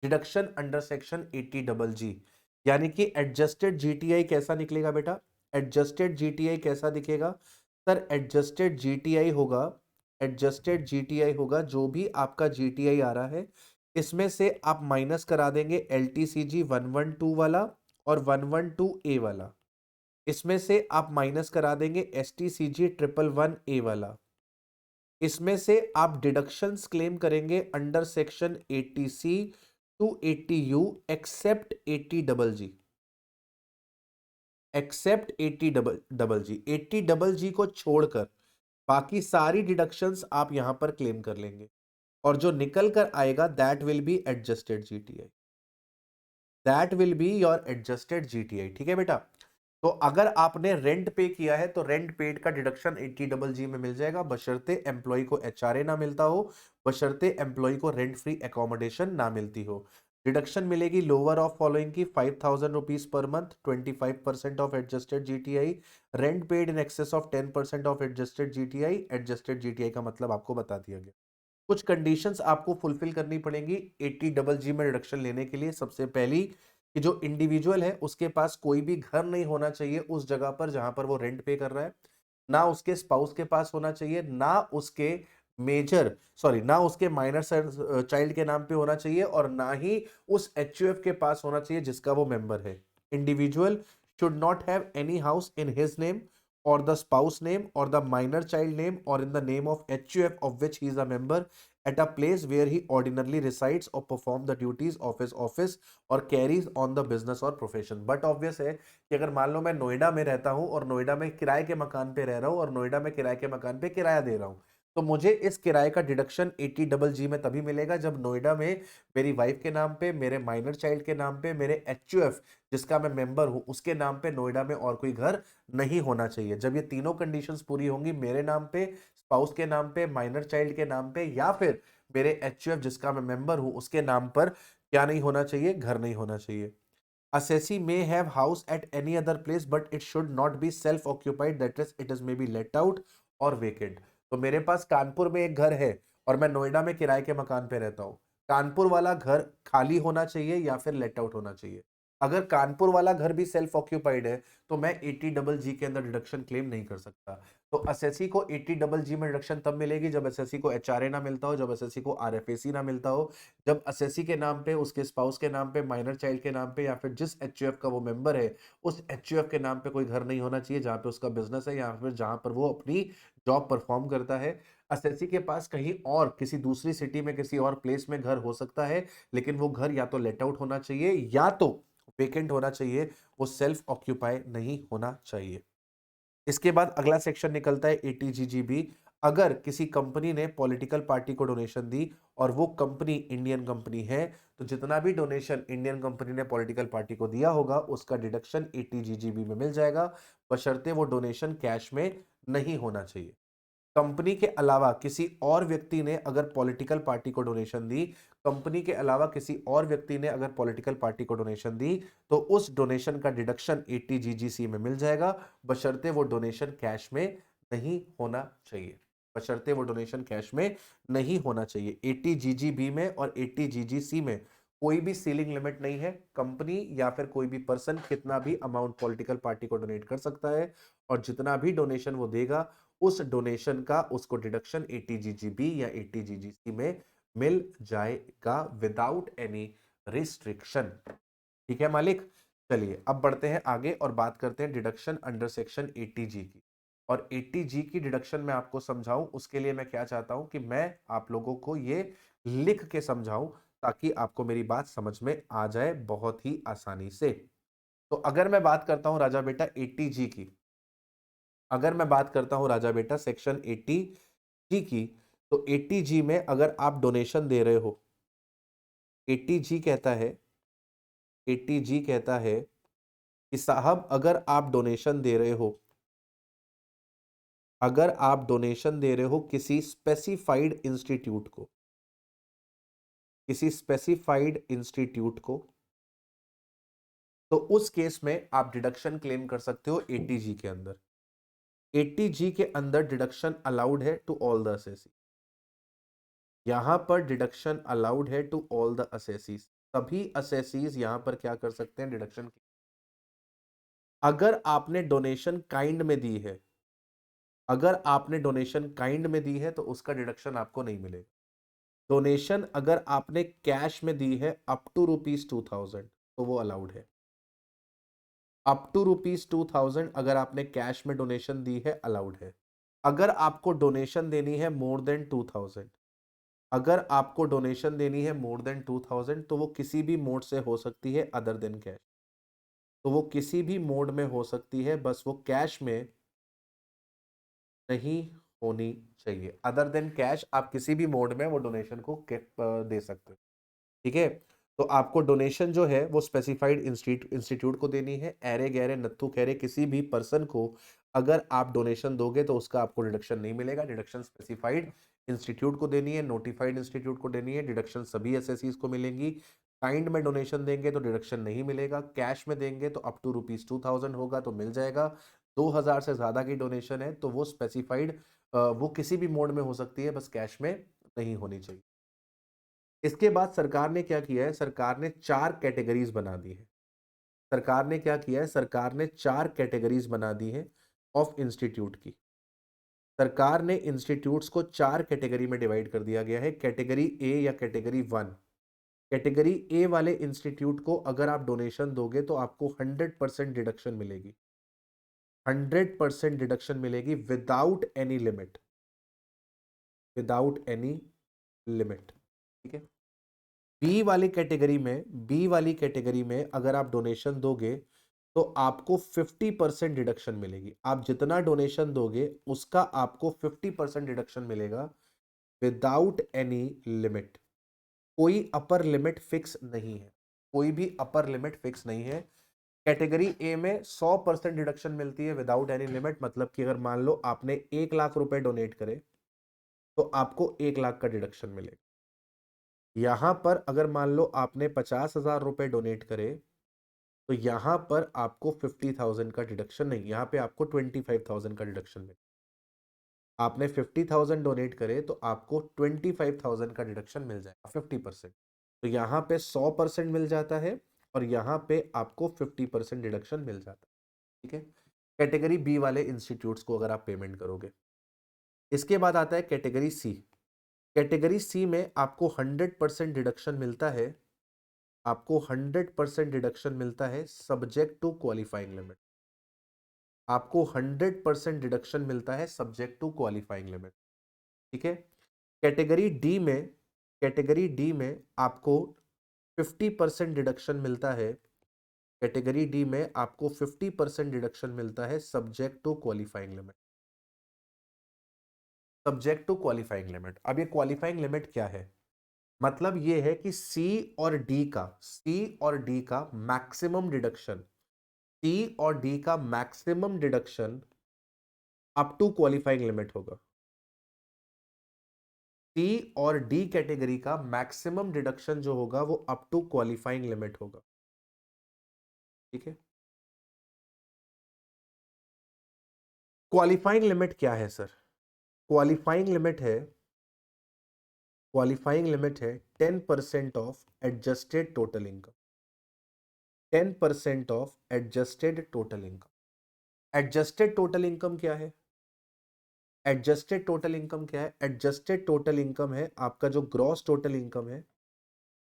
deduction under section 80 double जी। यानी कि adjusted GTI कैसा निकलेगा बेटा? Adjusted GTI कैसा दिखेगा? Sir adjusted GTI होगा जो भी आपका जीटीआई आ रहा है, इसमें से आप माइनस करा देंगे एलटीसीजी 112 वाला और 112A वाला, इसमें से आप माइनस करा देंगे एसटीसीजी 111A वाला, इसमें से आप डिडक्शंस क्लेम करेंगे under section 80C to 80U except 80 double G. Except 80 double G, 80 double G को छोड़कर बाकी सारी डिडक्शंस आप यहां पर क्लेम कर लेंगे, और जो निकल कर आएगा that will be adjusted GTI. That will be your adjusted GTI. ठीक है बेटा? तो अगर आपने रेंट पे किया है तो रेंट पेड का डिडक्शन 80 डबल जी में मिल जाएगा, बशर्ते एम्प्लॉय को एचआरए ना मिलता हो, बशर्ते एम्प्लॉय को रेंट फ्री एकोमोडेशन ना मिलती हो। डिडक्शन मिलेगी लोअर ऑफ फॉलोइंग की, 5,000 rupees per month, 25% of adjusted GTI, rent paid in excess of 10% of adjusted GTI. Adjusted GTI का मतलब आपको बता दिया गया। कुछ कंडीशंस आपको फुलफिल करनी पड़ेंगी 80 डबल जी में रिडक्शन लेने के लिए। सबसे पहली कि जो इंडिविजुअल है उसके पास कोई भी घर नहीं होना चाहिए उस जगह पर जहां पर वो रेंट पे कर रहा है, ना उसके स्पाउस के पास होना चाहिए, ना उसके माइनर चाइल्ड के नाम पे होना चाहिए, और ना ही उस एचयूएफ के पास होना चाहिए जिसका वो मेंबर है। Individual should not have any house in his name or the spouse name or the minor child name or in the name of HUF of which he is a member at a place where he ordinarily resides or perform the duties of his office or carries on the business or profession। But obvious है कि अगर मान लो मैं नोएडा में रहता हूं और नोएडा में किराए के मकान पे रह रहा हूं और नोएडा में किराए के मकान पे किराया दे रहा हूं, तो मुझे इस किराए का डिडक्शन 80 डबल जी में तभी मिलेगा जब नोएडा में मेरी वाइफ के नाम पे, मेरे माइनर चाइल्ड के नाम पे, मेरे एचयूएफ जिसका मैं मेंबर हूं उसके नाम पे नोएडा में और कोई घर नहीं होना चाहिए। जब ये तीनों कंडीशंस पूरी होंगी, मेरे नाम पे, स्पाउस के नाम पे, माइनर चाइल्ड के नाम पे, या फिर मेरे एचयूएफ जिसका मैं मेंबर हूं उसके नाम पर, क्या नहीं होना चाहिए? घर नहीं होना चाहिए। Assessee may have house at any other place but it should not be self occupied, that is it is maybe let out or vacant। तो मेरे पास कानपुर में एक घर है और मैं नोएडा में किराए के मकान पे रहता हूँ, कानपुर वाला घर खाली होना चाहिए या फिर लेट आउट होना चाहिए? अगर कानपुर वाला घर भी सेल्फ ऑक्यूपाइड है तो मैं 80 जी के अंदर डिडक्शन क्लेम नहीं कर सकता। तो एसएससी को 80 जी में डिडक्शन तब मिलेगी जब एसएससी को एचआरए ना मिलता हो, जब एसएससी को आरएफएसी ना मिलता हो, जब एसएससी के नाम पे, उसके स्पाउस के नाम पे, माइनर चाइल्ड के नाम पे, या फिर जिस एचयूएफ का वो मेंबर है उस एचयूएफ के नाम पे कोई घर नहीं होना चाहिए जहां पे उसका बिजनेस है या फिर जहां पर वो अपनी जॉब परफॉर्म करता है। एसएससी के पास कहीं और किसी दूसरी सिटी में किसी और प्लेस में घर हो सकता है, लेकिन वो घर या तो लेट आउट होना चाहिए या तो वेकेंट होना चाहिए, वो सेल्फ ऑक्यूपाई नहीं होना चाहिए। इसके बाद अगला सेक्शन निकलता है एटीजीजीबी। अगर किसी कंपनी ने पॉलिटिकल पार्टी को डोनेशन दी और वो कंपनी इंडियन कंपनी है, तो जितना भी डोनेशन इंडियन कंपनी ने पॉलिटिकल पार्टी को दिया होगा उसका डिडक्शन एटीजीजीबी में मिल जाएगा, बशर्ते वो डोनेशन कैश में नहीं होना चाहिए। कंपनी के अलावा किसी और व्यक्ति ने अगर पॉलिटिकल पार्टी को डोनेशन दी, कंपनी के अलावा किसी और व्यक्ति ने अगर पॉलिटिकल पार्टी को डोनेशन दी, तो उस डोनेशन का डिडक्शन एटीजीजीसी में मिल जाएगा, बशर्ते वो डोनेशन कैश में नहीं होना चाहिए। बशर्ते वो डोनेशन कैश में नहीं होना चाहिए। एटीजीजीबी में और एटीजीजीसी में कोई भी सीलिंग लिमिट नहीं है। कंपनी या फिर कोई भी पर्सन कितना भी अमाउंट पॉलिटिकल पार्टी को डोनेट कर सकता है और जितना भी डोनेशन वो देगा उस डोनेशन का उसको डिडक्शन एटीजीजीबी या एटीजीजीसी में मिल जाएगा विदाउट एनी रिस्ट्रिक्शन। ठीक है मालिक। चलिए अब बढ़ते हैं आगे और बात करते हैं डिडक्शन अंडर सेक्शन 80 जी की। और 80 जी की डिडक्शन मैं आपको समझाऊं उसके लिए मैं क्या चाहता हूं कि मैं आप लोगों को ये लिख के समझाऊं ताकि आपको मेरी बात समझ में आ जाए बहुत ही आसानी से। तो अगर मैं बात करता हूं राजा बेटा 80 जी की, अगर मैं बात करता हूं राजा बेटा सेक्शन 80 जी की, तो 80 जी में अगर आप डोनेशन दे रहे हो, 80 जी कहता है, 80 जी कहता है कि साहब अगर आप डोनेशन दे रहे हो, अगर आप डोनेशन दे रहे हो किसी स्पेसिफाइड इंस्टीट्यूट को, किसी स्पेसिफाइड इंस्टीट्यूट को, तो उस केस में आप डिडक्शन क्लेम कर सकते हो 80 जी के अंदर। 80 जी के अंदर डिडक्शन अलाउड है टू ऑल द असेसी। यहां पर डिडक्शन अलाउड है टू ऑल द असेसीज। सभी असेसीज यहां पर क्या कर सकते हैं, डिडक्शन। अगर आपने डोनेशन काइंड में दी है, अगर आपने डोनेशन काइंड में दी है तो उसका डिडक्शन आपको नहीं मिलेगा। डोनेशन अगर आपने कैश में दी है अप टू ₹2000 तो वो अलाउड है। अप टू ₹2000 अगर आपने कैश में डोनेशन दी है अलाउड है। अगर आपको डोनेशन देनी है मोर देन 2000, अगर आपको डोनेशन देनी है मोर देन 2000 तो वो किसी भी मोड से हो सकती है अदर देन कैश। तो वो किसी भी मोड में हो सकती है, बस वो कैश में नहीं होनी चाहिए। अदर देन कैश आप किसी भी मोड में वो डोनेशन को दे सकते हो। ठीक है। तो आपको डोनेशन जो है वो स्पेसिफाइड इंस्टीट्यूट को देनी है। ऐरे गहरे नत्थु खैरे किसी भी पर्सन को अगर आप डोनेशन दोगे तो उसका आपको डिडक्शन नहीं मिलेगा। डिडक्शन स्पेसिफाइड इंस्टीट्यूट को देनी है, नोटिफाइड इंस्टीट्यूट को देनी है। डिडक्शन सभी एसएससीज को मिलेंगी। काइंड में डोनेशन देंगे तो डिडक्शन नहीं मिलेगा। कैश में देंगे तो अप टू ₹2000 होगा तो मिल जाएगा। 2000 से ज्यादा की डोनेशन है तो वो स्पेसिफाइड, वो किसी भी मोड में हो सकती है, बस कैश में नहीं होनी चाहिए। इसके बाद सरकार ने क्या किया है, सरकार ने 4 कैटेगरीज बना दी है। सरकार ने क्या किया है, सरकार ने 4 कैटेगरीज बना दी है ऑफ इंस्टीट्यूट की। सरकार ने इंस्टीट्यूट्स को 4 कैटेगरी में डिवाइड कर दिया गया है। कैटेगरी ए या कैटेगरी 1। कैटेगरी ए वाले इंस्टीट्यूट को अगर आप डोनेशन दोगे तो आपको 100% डिडक्शन मिलेगी। 100% डिडक्शन मिलेगी without any limit, without any limit. ठीक है। बी वाली कैटेगरी में अगर आप डोनेशन दोगे तो आपको 50% डिडक्शन मिलेगी। आप जितना डोनेशन दोगे उसका आपको 50% डिडक्शन मिलेगा विदाउट एनी लिमिट। कोई अपर लिमिट फिक्स नहीं है, कोई भी अपर लिमिट फिक्स नहीं है। कैटेगरी ए में 100% डिडक्शन मिलती है विदाउट एनी लिमिट। मतलब कि अगर मान लो आपने 1 लाख रुपए डोनेट करे तो आपको 1 लाख का डिडक्शन मिलेगा। यहां पर अगर मान लो आपने 50,000 रुपए डोनेट करे तो यहां पर आपको 50,000 का डिडक्शन नहीं, यहां पे आपको 25,000 का डिडक्शन मिले। आपने 50,000 डोनेट करे तो आपको 25,000 का डिडक्शन मिल जाएगा 50%। तो यहां पे 100% मिल जाता है और यहाँ पे आपको 50% डिडक्शन मिल जाता है, ठीक है। कैटेगरी बी वाले इंस्टीट्यूट्स को अगर आप पेमेंट करोगे। इसके बाद आता है कैटेगरी सी। कैटेगरी सी में आपको 100% डिडक्शन मिलता है, आपको 100% डिडक्शन मिलता है सब्जेक्ट टू क्वालिफाइंग लिमिट। आपको 100% डिडक्शन मिलता है सब्जेक्ट टू क्वालिफाइंग लिमिट, ठीक है। कैटेगरी डी में, कैटेगरी डी में आपको 50% डिडक्शन मिलता है। कैटेगरी डी में आपको 50% डिडक्शन मिलता है subject to qualifying limit, subject to qualifying limit. अब ये क्वालिफाइंग लिमिट क्या है? मतलब ये है कि सी और डी का, सी और डी का मैक्सिमम डिडक्शन, सी और डी का maximum deduction up to qualifying limit होगा। सी और डी कैटेगरी का मैक्सिमम डिडक्शन जो होगा वो अप टू क्वालिफाइंग लिमिट होगा, ठीक है। क्वालिफाइंग लिमिट क्या है सर? क्वालिफाइंग लिमिट है, क्वालिफाइंग लिमिट है 10% of adjusted total income, 10% of adjusted total income. Adjusted total income क्या है? एडजस्टेड टोटल इनकम क्या है? एडजस्टेड टोटल इनकम है आपका जो ग्रॉस टोटल इनकम है,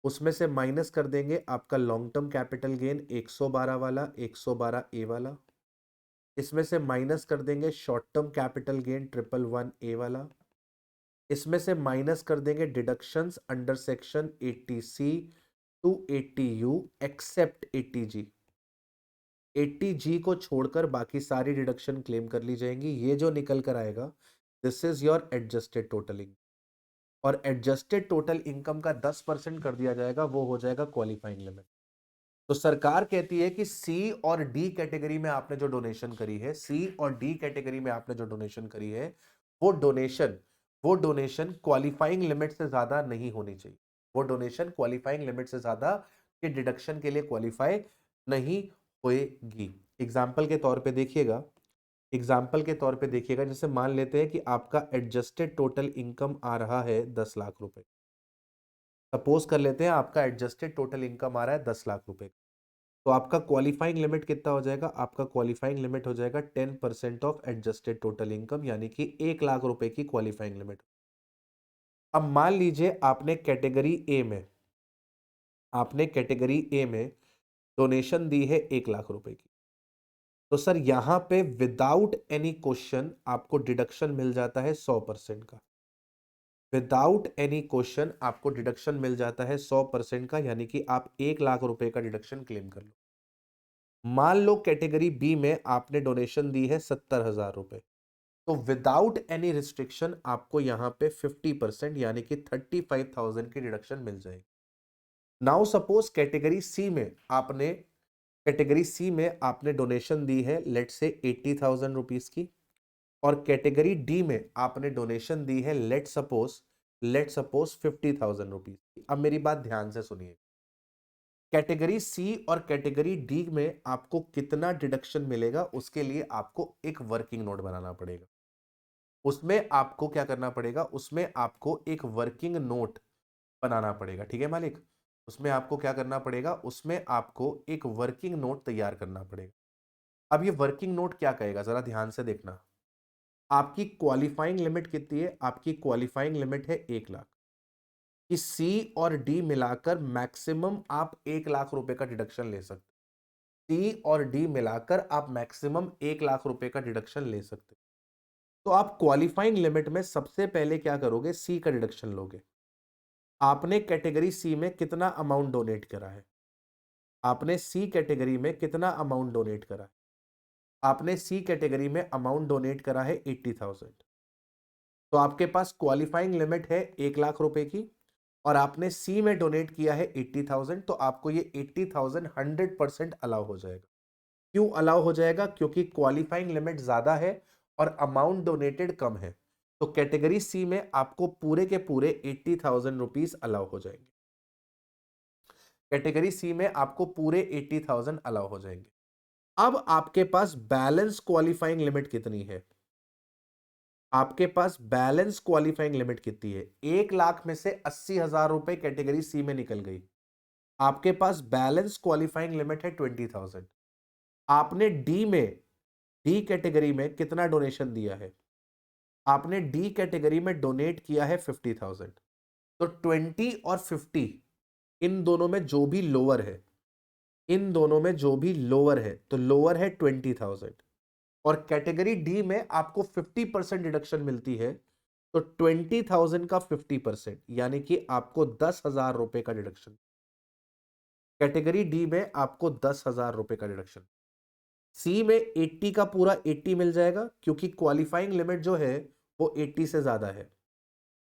उसमें से माइनस कर देंगे आपका लॉन्ग टर्म कैपिटल गेन 112 वाला, 112 ए वाला। इसमें से माइनस कर देंगे short term capital gain 111 A वाला। इसमें से माइनस कर देंगे deductions under section 80C to 80U except 80G। 80G को छोड़कर बाकी सारी डिडक्शन क्लेम कर ली जाएंगी। ये जो निकल कर आएगा, this is your adjusted total income. और एडजस्टेड टोटल इनकम का 10% कर दिया जाएगा, वो हो जाएगा क्वालिफाइंग लिमिट। तो सरकार कहती है कि सी और डी कैटेगरी में आपने जो डोनेशन करी है, सी और डी कैटेगरी में आपने जो डोनेशन करी है, वो डोनेशन, वो डोनेशन क्वालिफाइंग लिमिट से ज्यादा नहीं होनी चाहिए। वो डोनेशन क्वालिफाइंग लिमिट से ज्यादा के डिडक्शन के लिए क्वालिफाई नहीं होएगी। एग्जाम्पल के तौर पे देखिएगा, एग्जाम्पल के तौर पे देखिएगा, जैसे मान लेते हैं कि आपका एडजस्टेड टोटल इनकम आ रहा है 10 लाख रुपए। सपोज कर लेते हैं आपका एडजस्टेड टोटल इनकम आ रहा है 10 लाख रुपए, तो आपका क्वालिफाइंग लिमिट कितना हो जाएगा? आपका क्वालिफाइंग लिमिट हो जाएगा 10% ऑफ एडजस्टेड टोटल इनकम, यानी कि 1 लाख रुपए की क्वालिफाइंग लिमिट। अब मान लीजिए आपने कैटेगरी ए में, आपने कैटेगरी ए में डोनेशन दी है 1 लाख रुपए की, तो सर यहां पे विदाउट एनी क्वेश्चन आपको डिडक्शन मिल जाता है 100% का। विदाउट एनी क्वेश्चन आपको डिडक्शन मिल जाता है 100% का, यानी कि आप 1 लाख रुपए का डिडक्शन क्लेम कर लो। मान लो कैटेगरी बी में आपने डोनेशन दी है 70,000 रुपए, तो विदाउट एनी रिस्ट्रिक्शन आपको यहां पे 50% यानी कि 35,000 की डिडक्शन मिल जाएगी। नाउ सपोज कैटेगरी सी में आपने, कैटेगरी सी में आपने डोनेशन दी है लेट से 80,000 रुपीज की, और कैटेगरी डी में आपने डोनेशन दी है लेट सपोज 50,000 रुपीज की। अब मेरी बात ध्यान से सुनिए, कैटेगरी सी और कैटेगरी डी में आपको कितना डिडक्शन मिलेगा, उसके लिए आपको एक वर्किंग नोट बनाना पड़ेगा। उसमें आपको क्या करना पड़ेगा? उसमें आपको एक वर्किंग नोट बनाना पड़ेगा, ठीक है मालिक। उसमें आपको क्या करना पड़ेगा? उसमें आपको एक वर्किंग नोट तैयार करना पड़ेगा। अब ये वर्किंग नोट क्या कहेगा, जरा ध्यान से देखना। आपकी क्वालिफाइंग लिमिट कितनी है? आपकी क्वालिफाइंग लिमिट है 1 लाख, कि सी और डी मिलाकर मैक्सिमम आप 1 लाख रुपए का डिडक्शन ले सकते। सी और डी मिलाकर आप मैक्सिमम 1 लाख रुपए का डिडक्शन ले सकते। तो आप क्वालिफाइंग लिमिट में सबसे पहले क्या करोगे? सी का डिडक्शन लोगे। आपने कैटेगरी सी में कितना अमाउंट डोनेट करा है? आपने सी कैटेगरी में कितना अमाउंट डोनेट करा है? आपने सी कैटेगरी में अमाउंट डोनेट करा है 80,000। तो आपके पास क्वालिफाइंग लिमिट है 1 लाख रुपए की, और आपने सी में डोनेट किया है 80,000, तो आपको ये 80,000 100% अलाउ हो जाएगा। क्यों अलाउ हो जाएगा? क्योंकि क्वालिफाइंग लिमिट ज्यादा है और अमाउंट डोनेटेड कम है। तो कैटेगरी सी में आपको पूरे के पूरे 80,000 रुपीज अलाउ हो जाएंगे। कैटेगरी सी में आपको पूरे 80,000 अलाउ हो जाएंगे। अब आपके पास बैलेंस क्वालिफाइंग लिमिट कितनी है? आपके पास बैलेंस क्वालिफाइंग लिमिट कितनी है? 1 लाख में से 80,000 रुपए कैटेगरी सी में निकल गई। आपके पास बैलेंस क्वालिफाइंग लिमिट है 20,000। आपने डी कैटेगरी में कितना डोनेशन दिया है? आपने डी कैटेगरी में डोनेट किया है 50,000। तो 20 और 50 इन दोनों में जो भी लोअर है, इन दोनों में जो भी लोअर है, तो लोअर है 20,000। और कैटेगरी डी में आपको 50% डिडक्शन मिलती है, तो 20,000 का 50% यानी कि आपको 10,000 रुपए का डिडक्शन। कैटेगरी डी में आपको 10,000 रुपए का डिडक्शन। सी में 80 का पूरा 80 मिल जाएगा क्योंकि क्वालिफाइंग लिमिट जो है वो 80 से ज्यादा है।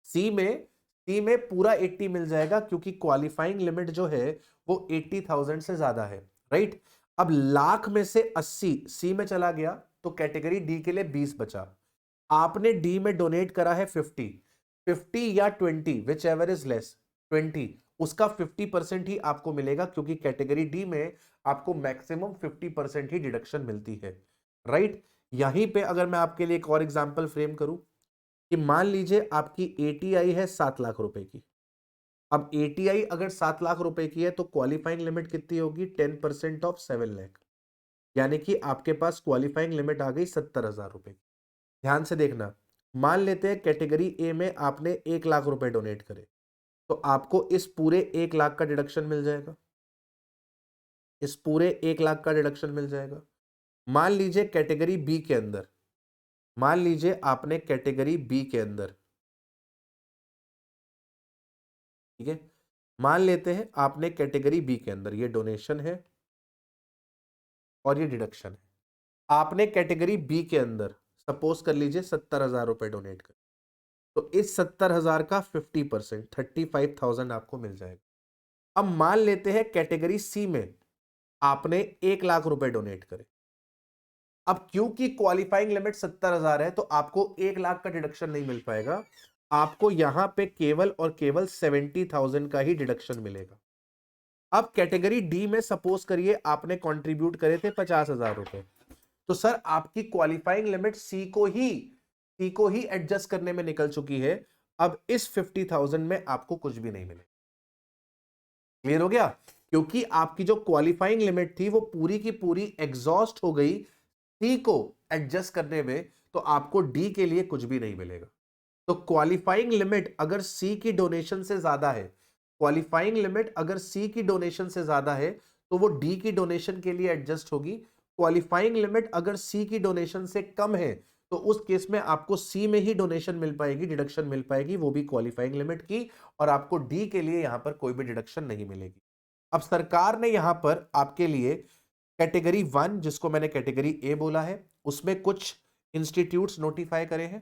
सी में पूरा 80 मिल जाएगा क्योंकि क्वालिफाइंग लिमिट जो है वो 80,000 से ज्यादा है, राइट। अब लाख में से 80 सी में चला गया तो कैटेगरी डी के लिए 20 बचा। आपने डी में डोनेट करा है 50 या 20 विच एवर इज लेस, 20, उसका 50% ही आपको मिलेगा क्योंकि कैटेगरी डी में आपको मैक्सिमम 50% ही डिडक्शन मिलती है, राइट। यहीं पे अगर मैं आपके लिए एक और एग्जांपल फ्रेम करूं कि मान लीजिए आपकी एटीआई है 7 लाख रुपए की। अब एटीआई अगर 7 लाख रुपए की है तो क्वालिफाइंग लिमिट कितनी होगी? 10% ऑफ 7 लाख, यानी कि आपके पास क्वालिफाइंग लिमिट आ गई 70,000 रुपए की। ध्यान से देखना, मान लेते हैं कैटेगरी ए में आपने 1 लाख रुपए डोनेट करे, तो आपको इस पूरे 1 लाख का डिडक्शन मिल जाएगा, इस पूरे 1 लाख का डिडक्शन मिल जाएगा। मान लीजिए कैटेगरी बी के अंदर, मान लीजिए आपने कैटेगरी बी के अंदर, ठीक है, मान लेते हैं आपने कैटेगरी बी के अंदर, ये डोनेशन है और ये डिडक्शन है। आपने कैटेगरी बी के अंदर सपोज कर लीजिए 70,000 रुपए डोनेट कर, तो इस 70,000 का 50% 35,000 आपको मिल जाएगा। अब मान लेते हैं कैटेगरी सी में आपने 1 लाख रुपए डोनेट करे। अब क्योंकि क्वालिफाइंग लिमिट 70,000 है तो आपको 1 लाख का डिडक्शन नहीं मिल पाएगा, आपको यहां पे केवल और केवल 70,000 का ही डिडक्शन मिलेगा। अब कैटेगरी डी में सपोज करिए आपने कंट्रीब्यूट करे थे 50,000 रुपए, तो सर आपकी क्वालिफाइंग लिमिट सी को ही एडजस्ट करने में निकल चुकी है। अब इस 50,000 में आपको कुछ भी नहीं मिलेगा। क्लियर हो गया? क्योंकि आपकी जो क्वालिफाइंग लिमिट थी वो पूरी की पूरी एग्जॉस्ट हो गई सी को एडजस्ट करने में, तो आपको डी के लिए कुछ भी नहीं मिलेगा। तो क्वालिफाइंग लिमिट अगर सी की डोनेशन से ज्यादा है, क्वालिफाइंग लिमिट अगर सी की डोनेशन से ज्यादा है तो वो डी की डोनेशन के लिए एडजस्ट होगी। क्वालिफाइंग लिमिट अगर सी की डोनेशन से कम है तो उस केस में आपको सी में ही डोनेशन मिल पाएगी, डिडक्शन मिल पाएगी, वो भी क्वालिफाइंग लिमिट की, और आपको डी के लिए यहां पर कोई भी डिडक्शन नहीं मिलेगी। अब सरकार ने यहां पर आपके लिए कैटेगरी 1 जिसको मैंने कैटेगरी ए बोला है उसमें कुछ इंस्टीट्यूट्स नोटिफाई करे हैं,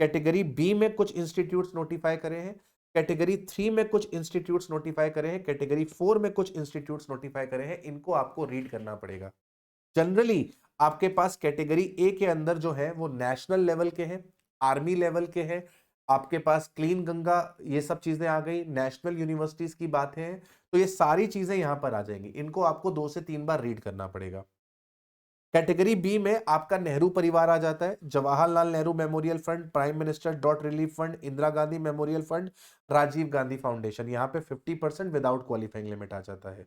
कैटेगरी बी में कुछ इंस्टीट्यूट्स नोटिफाई करे हैं, कैटेगरी 3 में कुछ इंस्टीट्यूट्स नोटिफाई करे हैं, कैटेगरी 4 में कुछ इंस्टीट्यूट्स नोटिफाई करे हैं। इनको आपको रीड करना पड़ेगा। जनरली आपके पास कैटेगरी ए के अंदर जो है वो नेशनल लेवल के हैं, आर्मी लेवल के हैं, आपके पास क्लीन गंगा, ये सब चीजें आ गई, नेशनल यूनिवर्सिटीज की बातें हैं, तो ये सारी चीजें यहां पर आ जाएंगी। इनको आपको 2 से 3 बार रीड करना पड़ेगा। कैटेगरी बी में आपका नेहरू परिवार आ जाता है, Jawaharlal Nehru memorial fund, prime minister dot relief fund, Indira Gandhi memorial fund, Rajiv Gandhi foundation. यहाँ पे 50% विदाउट क्वालिफाइंग लिमिट आ जाता है।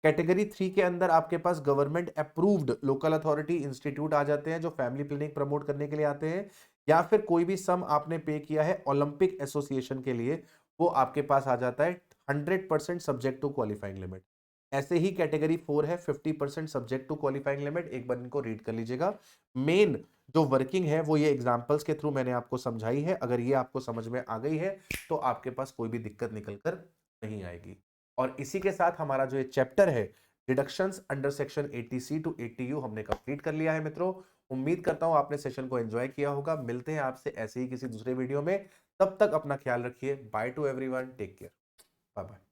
कैटेगरी 3 के अंदर आपके पास government approved local authority institute आ जाते हैं जो फैमिली प्लानिंग प्रमोट करने के लिए आते हैं, या फिर कोई भी सम आपने पे किया है ओलंपिक एसोसिएशन के लिए, वो आपके पास आ जाता है 100% सब्जेक्ट टू क्वालिफाइंग लिमिट। ऐसे ही कैटेगरी 4 है 50% सब्जेक्ट टू क्वालिफाइंग लिमिट। एक बार इनको रीड कर लीजिएगा। मेन जो वर्किंग है वो ये एग्जांपल्स के थ्रू मैंने आपको समझाई है। अगर ये आपको समझ में आ गई है तो आपके पास कोई भी दिक्कत निकल कर नहीं आएगी। और इसी के साथ हमारा जो ये चैप्टर है deductions under section 80C to 80U हमने कंप्लीट कर लिया है मित्रों। उम्मीद करता हूं आपने सेशन को एंजॉय किया होगा। मिलते हैं आपसे ऐसे ही किसी दूसरे वीडियो में, तब तक अपना ख्याल रखिए। Bye to everyone, take care, bye bye.